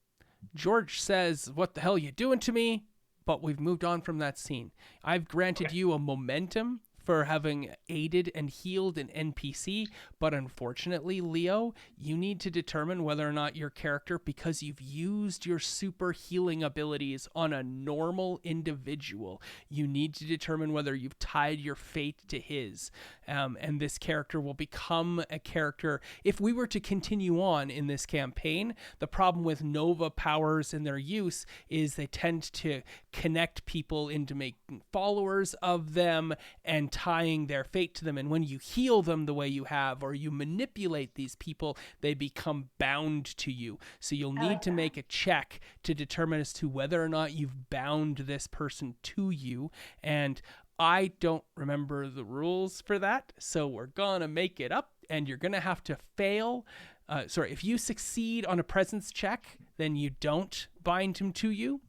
George says, "What the hell you doing to me?" But we've moved on from that scene. I've granted Okay. you a momentum for having aided and healed an NPC, but unfortunately, Leo, you need to determine whether or not your character, because you've used your super healing abilities on a normal individual, you need to determine whether you've tied your fate to his. And this character will become a character. If we were to continue on in this campaign, the problem with Nova powers and their use is they tend to connect people into making followers of them and tying their fate to them. And when you heal them the way you have, or you manipulate these people, they become bound to you. So you'll need to make a check to determine as to whether or not you've bound this person to you. And I don't remember the rules for that, so we're gonna make it up, and you're gonna have to fail. If you succeed on a presence check, then you don't bind him to you.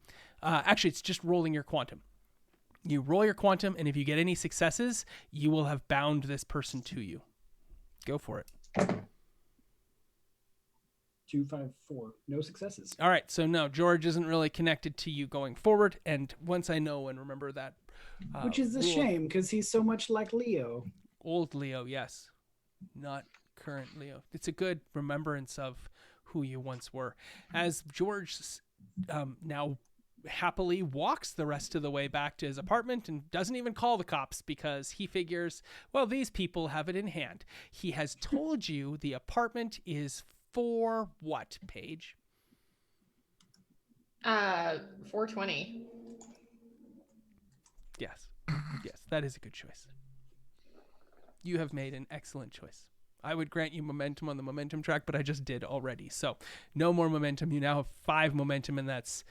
Actually, it's just rolling your quantum. You roll your quantum, and if you get any successes, you will have bound this person to you. Go for it. 2, 5, 4. No successes. All right, so no, George isn't really connected to you going forward, and once I know and remember that, Which is a rule- shame, because he's so much like Leo. Old Leo, yes, not current Leo. It's a good remembrance of who you once were. As George now happily walks the rest of the way back to his apartment and doesn't even call the cops because he figures, well, these people have it in hand. He has told you the apartment is for what, Paige? 420. Yes. Yes, that is a good choice. You have made an excellent choice. I would grant you momentum on the momentum track, but I just did already. So no more momentum. You now have 5 momentum, and that's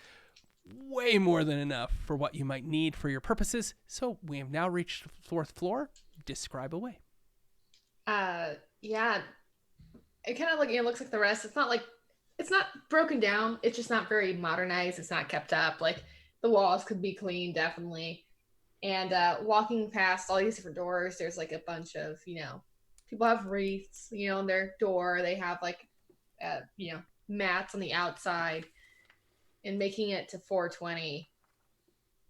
way more than enough for what you might need for your purposes. So we have now reached the 4th floor. Describe away. Yeah. It kind of like, it looks like the rest. It's not broken down. It's just not very modernized. It's not kept up. Like, the walls could be cleaned, definitely. And walking past all these different doors, there's like a bunch of, people have wreaths, on their door. They have like, mats on the outside. And making it to 420,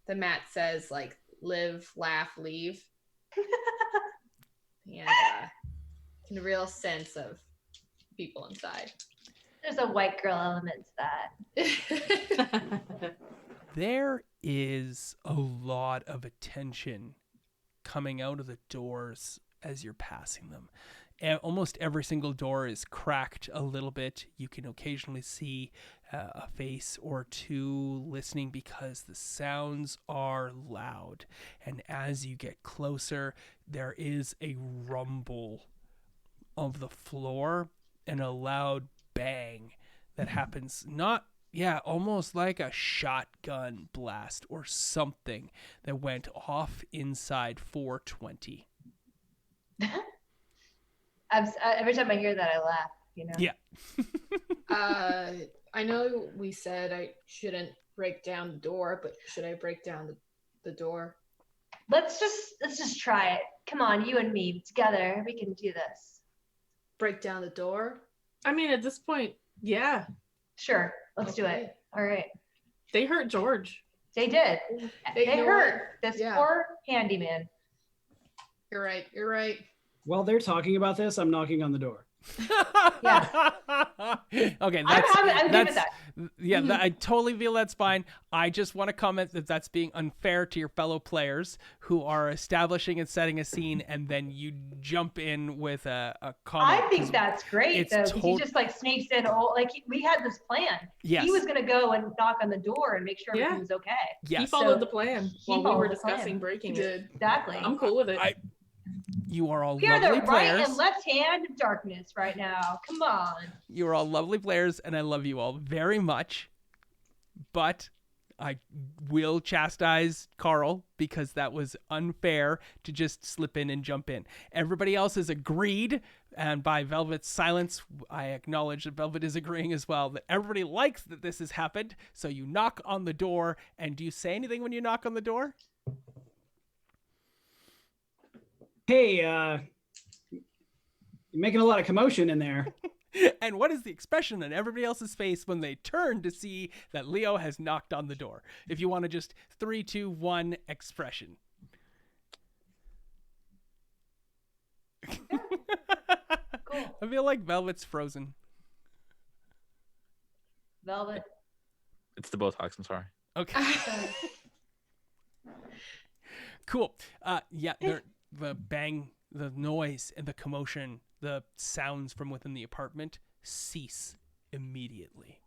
the mat says like, live, laugh, leave. And a real sense of people inside. There's a white girl element to that. There is a lot of attention coming out of the doors as you're passing them. Almost every single door is cracked a little bit. You can occasionally see a face or two listening because the sounds are loud. And as you get closer, there is a rumble of the floor and a loud bang that happens. Almost like a shotgun blast or something that went off inside 420. Every time I hear that, I laugh, Yeah. I know we said I shouldn't break down the door, but should I break down the door? Let's just try it. Come on, you and me together. We can do this. Break down the door? I mean, at this point, yeah. Sure, let's do it. All right. They hurt George. They did. They hurt this poor handyman. You're right. While they're talking about this, I'm knocking on the door. Yeah. Okay, I'm good with that. Yeah, I totally feel that's fine. I just want to comment that that's being unfair to your fellow players who are establishing and setting a scene, and then you jump in with a comment. I think that's great, though, because he just like sneaks in. We had this plan. Yes. He was going to go and knock on the door and make sure everything was okay. Yes. He followed the plan while we were discussing breaking it. it. Exactly. I'm cool with it. You are all we are lovely the players. right and left hand of darkness right now. Come on. You are all lovely players, and I love you all very much. But I will chastise Carl because that was unfair to just slip in and jump in. Everybody else has agreed, and by Velvet's silence, I acknowledge that Velvet is agreeing as well, that everybody likes that this has happened. So you knock on the door, and do you say anything when you knock on the door? Hey, you're making a lot of commotion in there. And what is the expression on everybody else's face when they turn to see that Leo has knocked on the door? If you want to just 3, 2, 1 expression. Cool. I feel like Velvet's frozen. Velvet. It's the Botox, I'm sorry. Okay. Cool. The bang, the noise, and the commotion, the sounds from within the apartment cease immediately.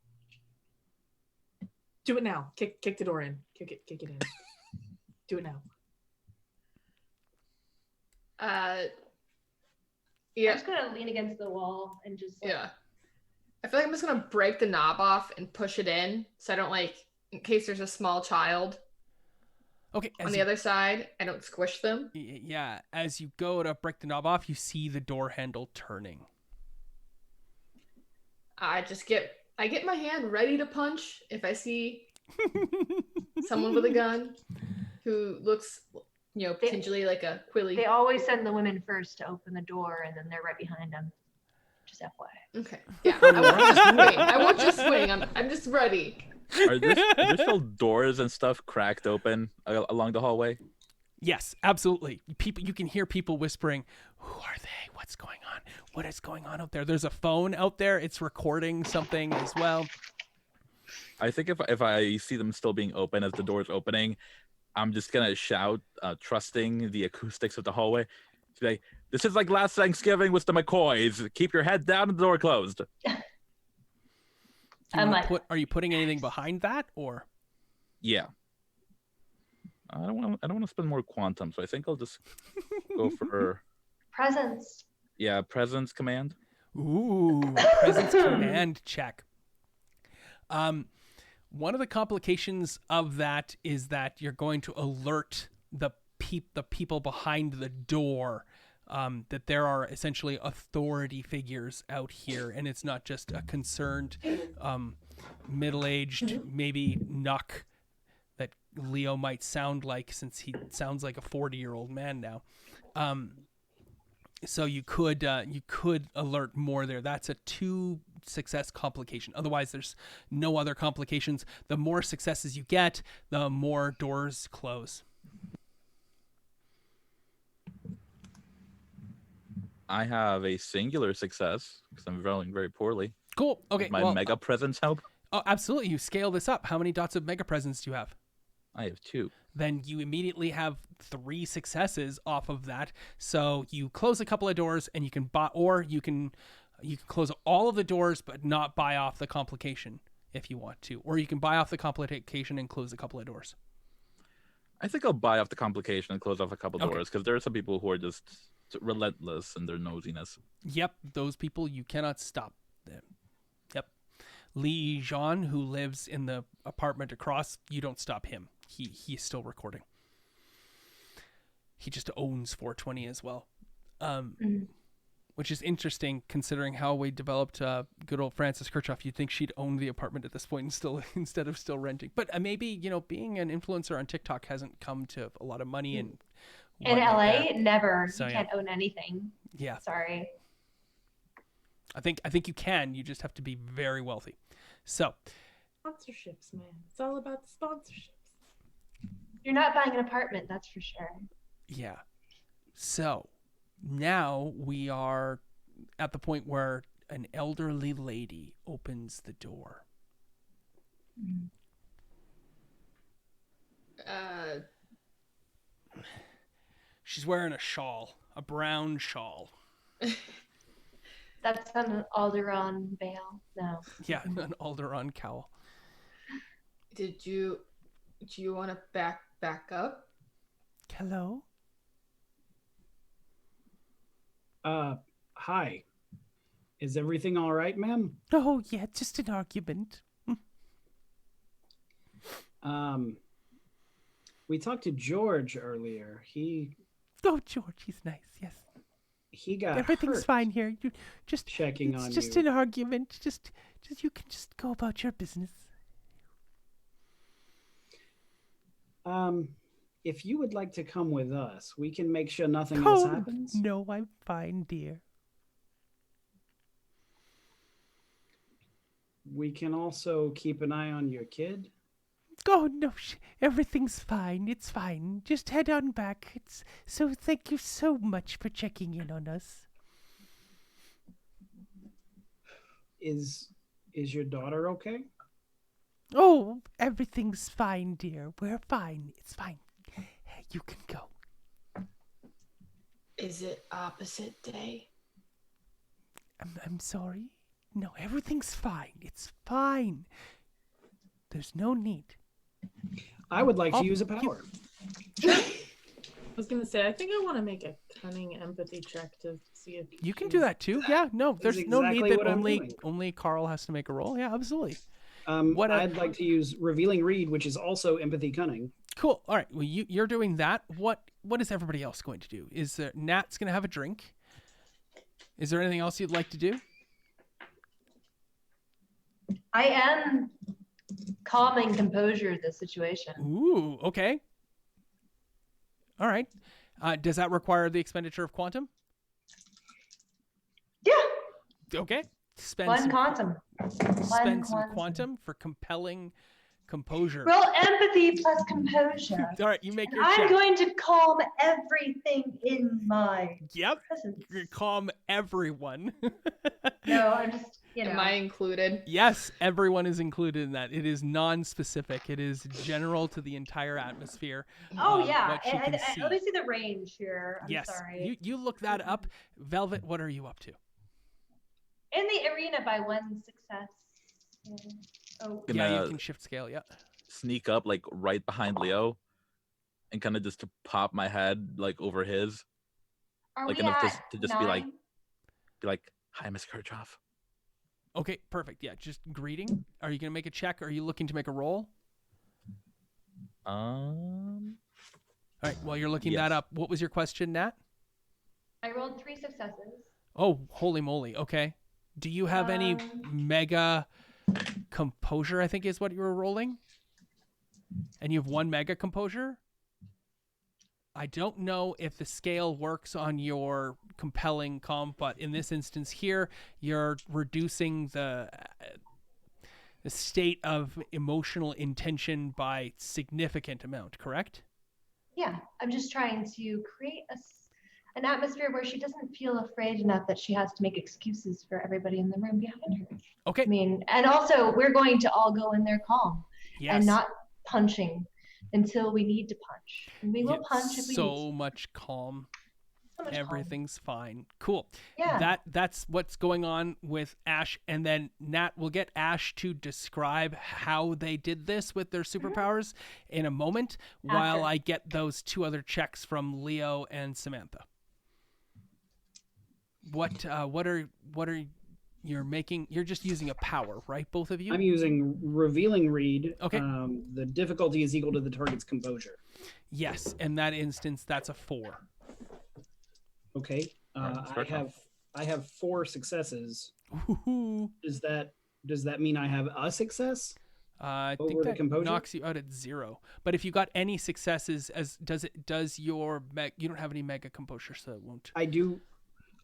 Do it now. Kick the door in. Kick it in. Do it now. I'm just gonna lean against the wall and just I feel like I'm just gonna break the knob off and push it in, so I don't in case there's a small child. Okay. On the other side, I don't squish them. Yeah. As you go to break the knob off, you see the door handle turning. I get my hand ready to punch if I see someone with a gun who looks, potentially like a Quilly. They always send the women first to open the door, and then they're right behind them. Just FYI. Okay. Yeah. I won't just swing. I'm just ready. Are there still doors and stuff cracked open along the hallway? Yes, absolutely. You can hear people whispering, "Who are they? What's going on? What is going on out there?" There's a phone out there. It's recording something as well. I think if I see them still being open as the door's opening, I'm just gonna shout, trusting the acoustics of the hallway. Say, "This is like last Thanksgiving with the McCoys. Keep your head down and the door closed." Are you putting anything behind that, or? Yeah. I don't want to spend more quantum, so I think I'll just go for Presence. Yeah, presence command. Ooh, presence command check. One of the complications of that is that you're going to alert the people behind the door that there are essentially authority figures out here, and it's not just a concerned middle-aged maybe Nuck that Leo might sound like, since he sounds like a 40-year-old man now. So you could alert more there. That's a 2 success complication. Otherwise, there's no other complications. The more successes you get, the more doors close. I have a singular success because I'm rolling very poorly. Cool. Okay. My mega presence help? Oh, absolutely. You scale this up. How many dots of mega presence do you have? I have 2. Then you immediately have 3 successes off of that. So you close a couple of doors, and you can buy, or you can close all of the doors but not buy off the complication if you want to, or you can buy off the complication and close a couple of doors. I think I'll buy off the complication and close off a couple doors, because there are some people who are just relentless in their nosiness. Yep, those people, you cannot stop them. Yep. Lee Jean, who lives in the apartment across, you don't stop him. He is still recording. He just owns 420 as well. Which is interesting considering how we developed good old Frances Kirchhoff. You'd think she'd own the apartment at this point and still instead of still renting. But maybe, being an influencer on TikTok hasn't come to a lot of money and in LA, there. never. So, you can't own anything. Yeah. Sorry. I think you can. You just have to be very wealthy. So Sponsorships, man. It's all about the sponsorships. You're not buying an apartment, that's for sure. Yeah. So now we are at the point where an elderly lady opens the door. She's wearing a shawl, a brown shawl. That's an Alderon veil. No. Yeah, an Alderon cowl. Do you want to back up? Hello? Hi. Is everything all right, ma'am? Oh, yeah, just an argument. We talked to George earlier. Oh, George, he's nice, yes. He got Everything's hurt. fine here. You just Checking on It's just you. an argument. Just you can just go about your business. If you would like to come with us, we can make sure nothing else happens. No, I'm fine, dear. We can also keep an eye on your kid. Oh, no, everything's fine. It's fine. Just head on back. So thank you so much for checking in on us. Is your daughter okay? Oh, everything's fine, dear. We're fine. It's fine. You can go. Is it opposite day? I'm sorry. No, everything's fine. It's fine. There's no need. I would like to use a power. I was going to say, I think I want to make a cunning empathy check to see if You can do that too. Yeah, no, there's no exactly need that what I'm doing. only Carl has to make a roll. Yeah, absolutely. I'd like to use Revealing Read, which is also Empathy Cunning. Cool. All right. Well, you're doing that. What is everybody else going to do? Is Nat's going to have a drink? Is there anything else you'd like to do? I am calming composure the situation. Ooh, okay. All right. Does that require the expenditure of quantum? Yeah. Okay. Spend One some quantum. for compelling composure. Roll empathy plus composure. All right, you make your I'm check. going to calm everything in my Yep. presence. You calm everyone. No, I'm just Am I included? Yes, everyone is included in that. It is non-specific. It is general to the entire atmosphere. Oh yeah, What she can see. let me see the range here. I'm Yes, sorry. you look that up. Velvet, what are you up to? In the arena by 1 success. Oh, Yeah, you Gonna can shift scale. Yeah. sneak up like right behind Leo, and kind of just to pop my head like over his, are like we enough at to just 9? be like, "Hi, Miss Kirchhoff." Okay, perfect. Yeah, just greeting. Are you gonna make a check? Are you looking to make a roll? All right. While you're looking that Yes. up, what was your question, Nat? I rolled 3 successes. Oh, holy moly. Okay. Do you have any mega composure, I think is what you were rolling? And you have 1 mega composure? I don't know if the scale works on your compelling comp, but in this instance here, you're reducing the state of emotional intention by significant amount, correct? Yeah, I'm just trying to create an atmosphere where she doesn't feel afraid enough that she has to make excuses for everybody in the room behind her. Okay. I mean, and also we're going to all go in there calm Yes. and not punching until we need to punch. And we will Get punch if we need so much calm. So much calm. Everything's fine. Cool. Yeah. That's what's going on with Ash, and then Nat will get Ash to describe how they did this with their superpowers in a moment, while I get those 2 other checks from Leo and Samantha. What are you're making? You're just using a power, right? Both of you. I'm using Revealing Read. Okay. The difficulty is equal to the target's composure. Yes, in that instance, that's a 4. Okay. I have 4 successes. Ooh. Does that mean I have a success? I Over think the that composure? knocks you out at 0. But if you got any successes, does your you don't have any mega composure, so it won't. I do.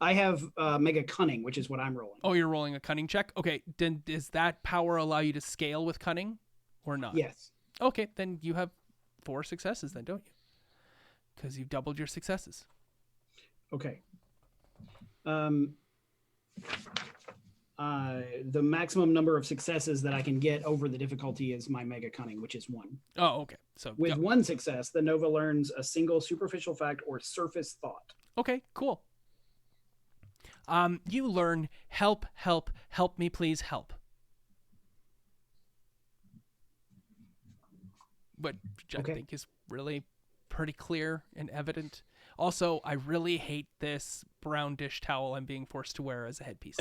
I have Mega Cunning, which is what I'm rolling. Oh, you're rolling a cunning check. Okay, then does that power allow you to scale with cunning, or not? Yes. Okay, then you have 4 successes, then, don't you? Because you've doubled your successes. Okay. The maximum number of successes that I can get over the difficulty is my Mega Cunning, which is 1. Oh, okay. So With 1 success, the Nova learns a single superficial fact or surface thought. Okay, cool. You learn help me, please help. Which I think is really pretty clear and evident. Also, I really hate this brown dish towel I'm being forced to wear as a headpiece.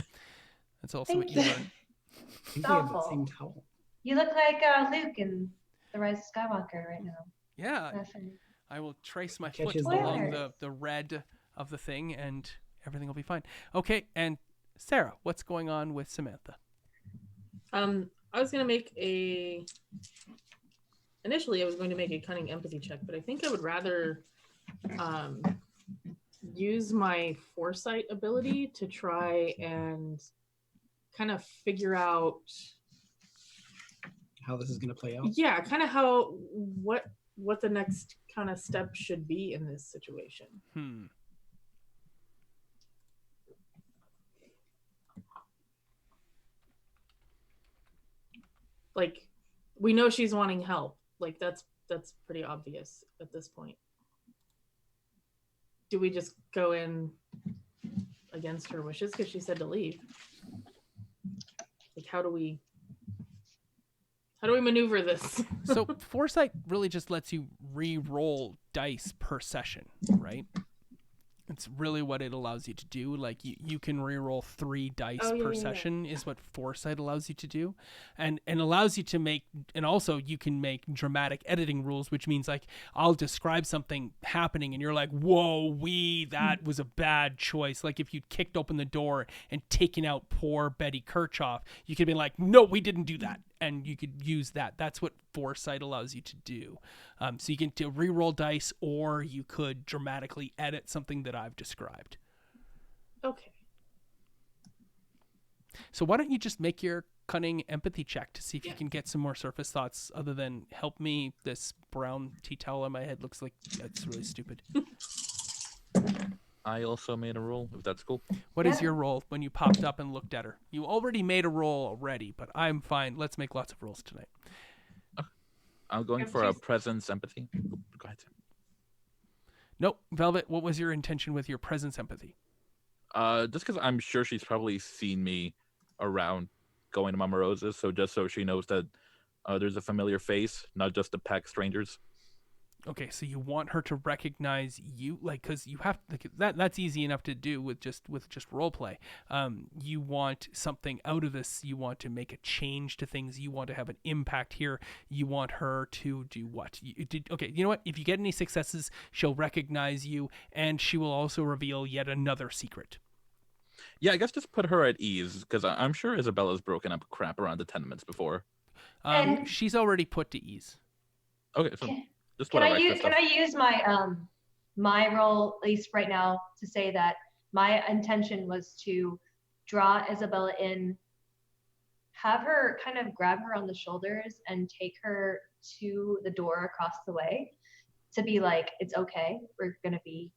That's also what you learn. I think we have the same towel. You look like Luke in The Rise of Skywalker right now. Yeah. Nothing. I will trace my Catches foot the along light. the red of the thing, and everything will be fine. Okay, and Sarah, what's going on with Samantha? I was gonna make initially I was going to make a cunning empathy check, but I think I would rather use my foresight ability to try and kind of figure out How this is going to play out. yeah, kind of what the next kind of step should be in this situation. Like, we know she's wanting help. Like, that's pretty obvious at this point. Do we just go in against her wishes because she said to leave? Like, how do we maneuver this? So foresight really just lets you re-roll dice per session, right? It's really what it allows you to do. Like you can re-roll 3 dice per session is what foresight allows you to do, and allows you to make. And also you can make dramatic editing rules, which means like I'll describe something happening, and you're like, "Whoa, that was a bad choice." Like if you'd kicked open the door and taken out poor Betty Kirchhoff, you could be like, "No, we didn't do that," and you could use that. That's what foresight allows you to do. So you can do re-roll dice, or you could dramatically edit something that I've described. Okay. So why don't you just make your cunning empathy check to see if you can get some more surface thoughts other than help me. This brown tea towel on my head looks like it's really stupid. I also made a roll, if that's cool. What is Yeah. your roll when you popped up and looked at her? You already made a roll already, but I'm fine. Let's make lots of rolls tonight. I'm going Have for a two- presence empathy. Go ahead. Nope. Velvet, what was your intention with your presence empathy? Just because I'm sure she's probably seen me around going to Mama Rose's, so just so she knows that there's a familiar face, not just a pack strangers. Okay, so you want her to recognize you, like, because you have that's easy enough to do with just role play. You want something out of this. You want to make a change to things. You want to have an impact here. You want her to do what? Okay, you know what? If you get any successes, she'll recognize you, and she will also reveal yet another secret. Yeah, I guess just put her at ease, because I'm sure Isabella's broken up crap around the tenements before. And- She's already put to ease. Okay, so Can- just Can whatever I extra use can stuff. I use my my role, at least right now, to say that my intention was to draw Isabella in, have her kind of grab her on the shoulders and take her to the door across the way, to be like, it's okay, we're gonna be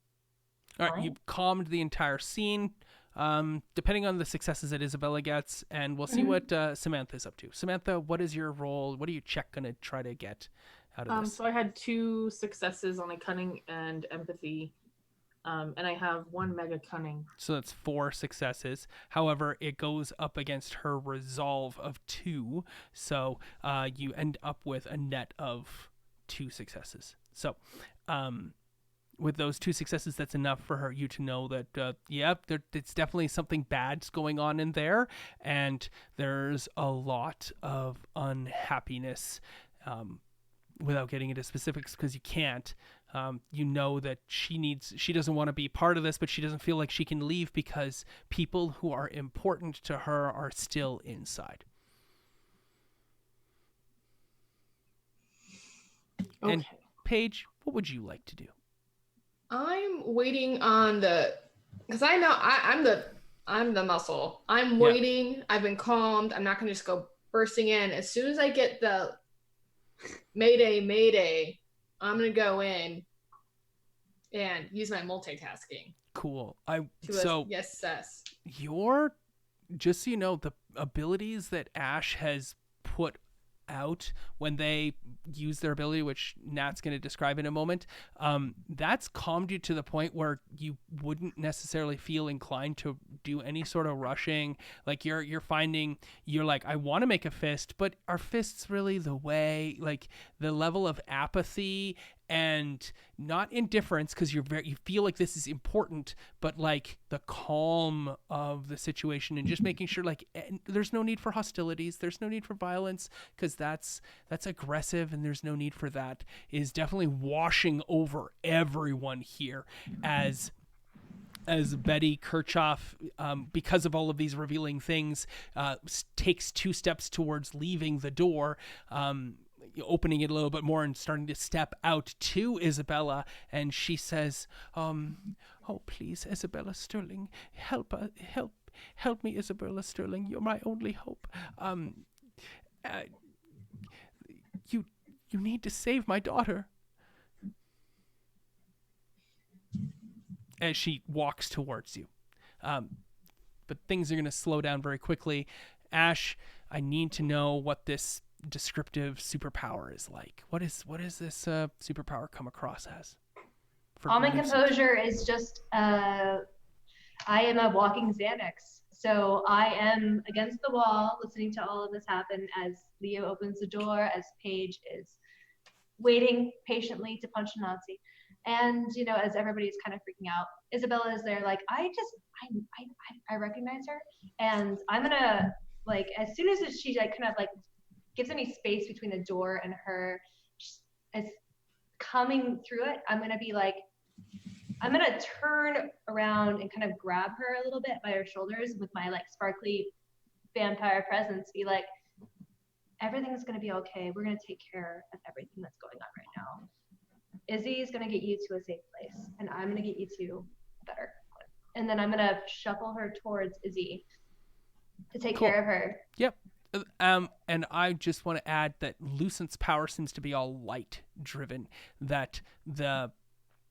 All right, fine. you've calmed the entire scene. Depending on the successes that Isabella gets, and we'll see what Samantha's up to. Samantha, what is your role? What are you gonna try to get out of this? So I had 2 successes on a cunning and empathy, and I have 1 mega cunning. So that's 4 successes. However, it goes up against her resolve of 2, so you end up with a net of 2 successes. So, with those 2 successes, that's enough for you to know that, it's definitely something bad's going on in there, and there's a lot of unhappiness. Without getting into specifics, because you can't, you know that she doesn't want to be part of this, but she doesn't feel like she can leave because people who are important to her are still inside. Okay. And Paige, what would you like to do? I'm waiting on because I know I'm the muscle. I'm Yeah. waiting. I've been calmed. I'm not gonna just go bursting in. As soon as I get the Mayday, I'm gonna go in and use my multitasking. Cool. Yes. Your, just so you know, the abilities that Ash has put out when they use their ability, which Nat's going to describe in a moment, that's calmed you to the point where you wouldn't necessarily feel inclined to do any sort of rushing. Like you're finding, you're like, I want to make a fist, but are fists really the way? Like the level of apathy and not indifference, because you feel like this is important, but like the calm of the situation and just making sure like there's no need for hostilities, there's no need for violence, because that's aggressive and there's no need for that, is definitely washing over everyone here as Betty Kirchhoff, because of all of these revealing things, takes 2 steps towards leaving the door, opening it a little bit more and starting to step out to Isabella, and she says, "Oh, please, Isabella Sterling, help me, Isabella Sterling. You're my only hope. You need to save my daughter." As she walks towards you. But things are going to slow down very quickly. Ash, I need to know what this descriptive superpower is like. What is this superpower come across as? Calm and composure is just, I am a walking Xanax. So I am against the wall, listening to all of this happen as Leo opens the door, as Paige is waiting patiently to punch a Nazi. And, you know, as everybody's kind of freaking out, Isabella is there like, I recognize her. And I'm gonna, like, as soon as she like kind of like gives any space between the door and her, as coming through it, I'm gonna be like, I'm gonna turn around and kind of grab her a little bit by her shoulders with my like sparkly vampire presence, be like, everything's gonna be okay. We're gonna take care of everything that's going on right now. Izzy is gonna get you to a safe place, and I'm gonna get you to a better one. And then I'm gonna shuffle her towards Izzy to take care of her. Yep. And I just want to add that Lucent's power seems to be all light driven, that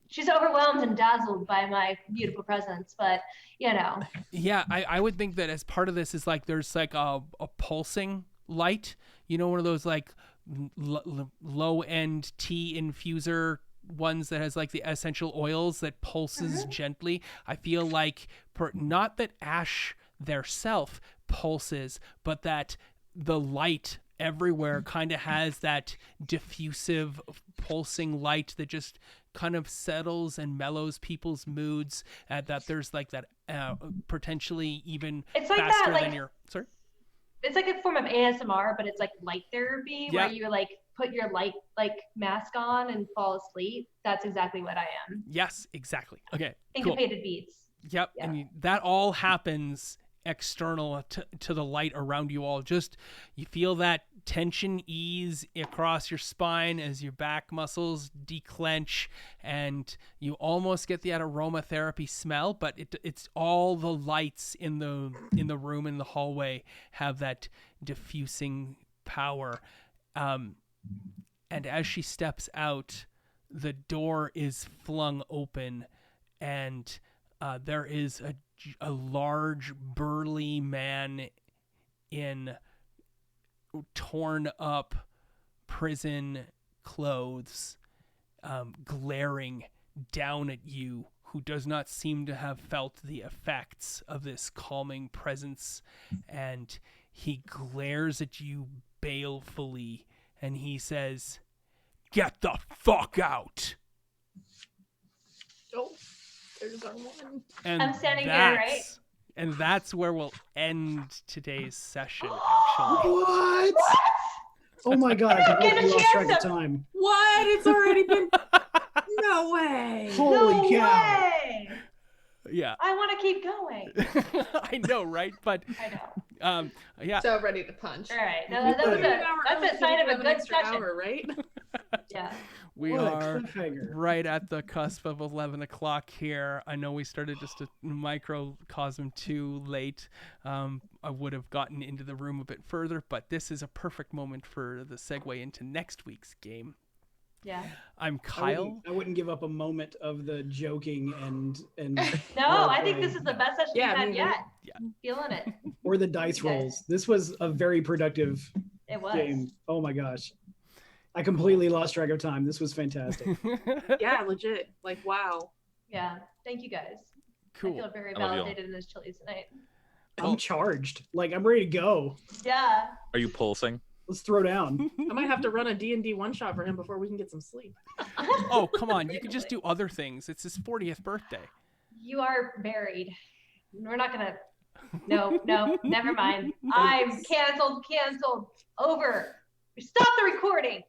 she's overwhelmed and dazzled by my beautiful presence, but you know. Yeah, I would think that as part of this is like there's like a pulsing light, one of those like low end tea infuser ones that has like the essential oils that pulses gently. I feel like not that Ash theirself pulses, but that the light everywhere kind of has that diffusive pulsing light that just kind of settles and mellows people's moods, that there's like that potentially even it's like faster that, like, than your sorry it's like a form of ASMR, but it's like light therapy where you like put your light like mask on and fall asleep. That's exactly what I am. Yes, exactly. Okay, syncopated beats. Yep. Yeah. And that all happens external to the light around you all. Just you feel that tension ease across your spine as your back muscles declench, and you almost get that aromatherapy smell, but it's all the lights in the room, in the hallway, have that diffusing power. And as she steps out, the door is flung open, and there is a large, burly man in torn up prison clothes, glaring down at you, who does not seem to have felt the effects of this calming presence. And he glares at you balefully, and he says, "Get the fuck out!" Oh, there's our one. And I'm standing here, right? And that's where we'll end today's session, actually. What? Oh my god, I completely lost track of time. What? It's already been... No way. Holy cow. Way. Yeah. I want to keep going. I know, right? But I know. Yeah. So ready to punch. All right. No, that's a sign of a good session. Hour, right? Yeah. We What a are cliffhanger. right at the cusp of 11 o'clock here. I know we started just a microcosm too late. I would have gotten into the room a bit further, but this is a perfect moment for the segue into next week's game. Yeah. I'm Kyle. I wouldn't give up a moment of the joking and No, I think this is the best session we've had yet. Yeah. I'm feeling it. or the dice rolls. This was a very productive It was. game. Oh my gosh. I completely lost track of time. This was fantastic. Yeah, legit. Like, wow. Yeah. Thank you guys. Cool. I feel very I love you all. validated in this Chili's tonight. I'm charged. Like, I'm ready to go. Yeah. Are you pulsing? Let's throw down. I might have to run a D&D one-shot for him before we can get some sleep. Oh, come on. You can just do other things. It's his 40th birthday. You are married. We're not gonna. No, never mind. I'm canceled. Over. Stop the recording.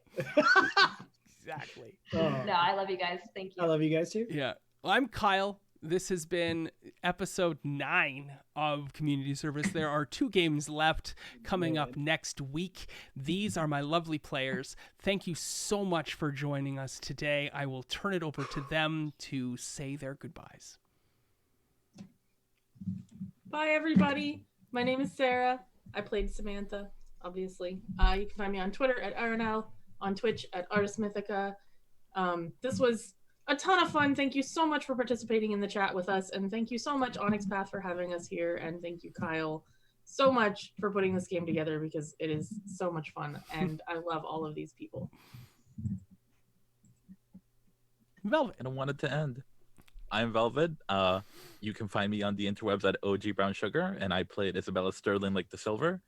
Exactly. Oh, No, I love you guys. Thank I you. love you guys too. Yeah. Well, I'm Kyle. This has been episode 9 of Community Service. There are 2 games left coming up next week. These are my lovely players. Thank you so much for joining us today. I will turn it over to them to say their goodbyes. Bye, everybody. My name is Sarah. I played Samantha, obviously. You can find me on Twitter at RNL, on Twitch at Artis Mythica. This was a ton of fun. Thank you so much for participating in the chat with us, and thank you so much, Onyx Path, for having us here, and thank you, Kyle, so much for putting this game together, because it is so much fun, and I love all of these people. Velvet. And I wanted to end. I'm Velvet. You can find me on the interwebs at OG Brown Sugar, and I played Isabella Sterling like the Silver.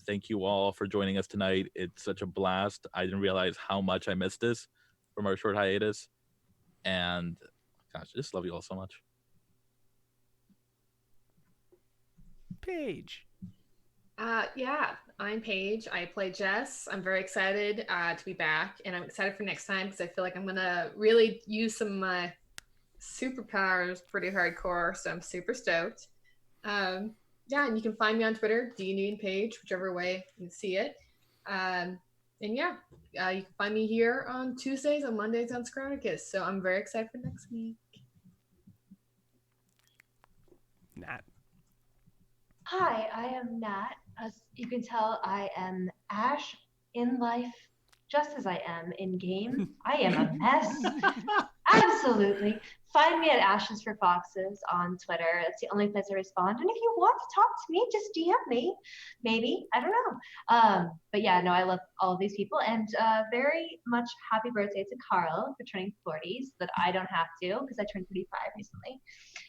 Thank you all for joining us tonight. It's such a blast. I didn't realize how much I missed this from our short hiatus. And gosh, I just love you all so much. Paige. Yeah, I'm Paige. I play Jess. I'm very excited to be back, and I'm excited for next time because I feel like I'm gonna really use some of my superpowers pretty hardcore. So I'm super stoked. Yeah, and you can find me on Twitter, D&D and Paige, whichever way you see it. And yeah, you can find me here on Tuesdays and Mondays on Scroticus. So I'm very excited for next week. Nat. Hi, I am Nat. As you can tell, I am Ash in life, just as I am in game. I am a mess. Absolutely. Find me at Ashes for Foxes on Twitter. That's the only place I respond. And if you want to talk to me, just DM me. Maybe. I don't know. But yeah, no, I love all of these people. And very much happy birthday to Carl for turning 40, so that I don't have to, because I turned 35 recently.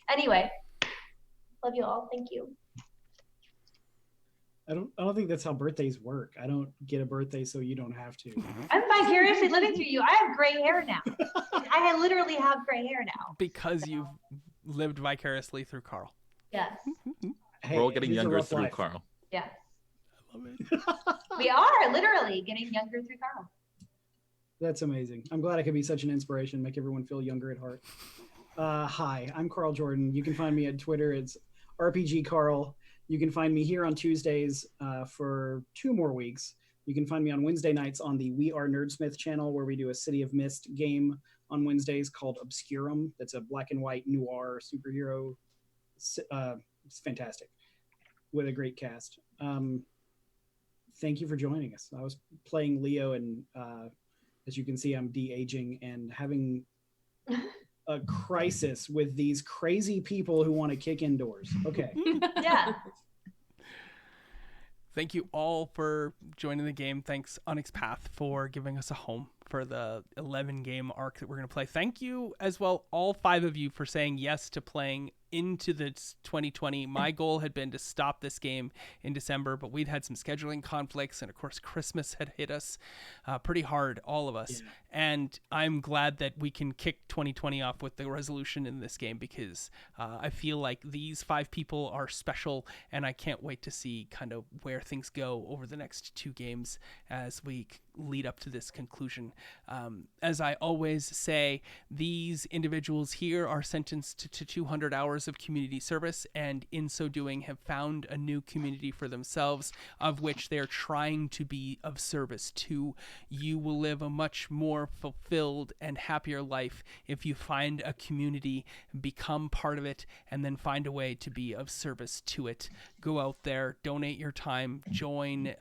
Anyway, love you all. Thank you. I don't think that's how birthdays work. I don't get a birthday so you don't have to. I'm vicariously living through you. I have gray hair now. I literally have gray hair now. Because you've lived vicariously through Carl. Yes. Hey, We're all getting it is a younger rough through life. Carl. Yes. I love it. We are literally getting younger through Carl. That's amazing. I'm glad I could be such an inspiration, make everyone feel younger at heart. Hi, I'm Carl Jordan. You can find me at Twitter. It's RPG Carl. You can find me here on Tuesdays for 2 more weeks. You can find me on Wednesday nights on the We Are Nerdsmith channel, where we do a City of Mist game on Wednesdays called Obscurum. That's a black and white noir superhero. It's fantastic with a great cast. Thank you for joining us. I was playing Leo, and as you can see, I'm de-aging and having a crisis with these crazy people who want to kick indoors. Okay. Yeah. Thank you all for joining the game. Thanks, Onyx Path, for giving us a home for the 11-game arc that we're going to play. Thank you as well, all 5 of you, for saying yes to playing into the 2020. My goal had been to stop this game in December, but we'd had some scheduling conflicts, and of course Christmas had hit us pretty hard, all of us. Yeah. And I'm glad that we can kick 2020 off with the resolution in this game, because I feel like these 5 people are special, and I can't wait to see kind of where things go over the next 2 games as we lead up to this conclusion. As I always say, these individuals here are sentenced to 200 hours of community service, and in so doing have found a new community for themselves, of which they're trying to be of service to. You will live a much more fulfilled and happier life if you find a community, become part of it, and then find a way to be of service to it. Go out there, donate your time, join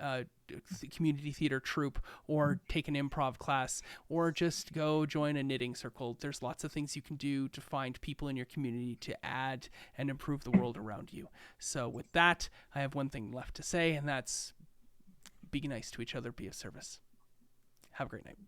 community theater troupe, or take an improv class, or just go join a knitting circle. There's lots of things you can do to find people in your community to add and improve the world around you. So with that, I have one thing left to say, and that's be nice to each other, be of service. Have a great night.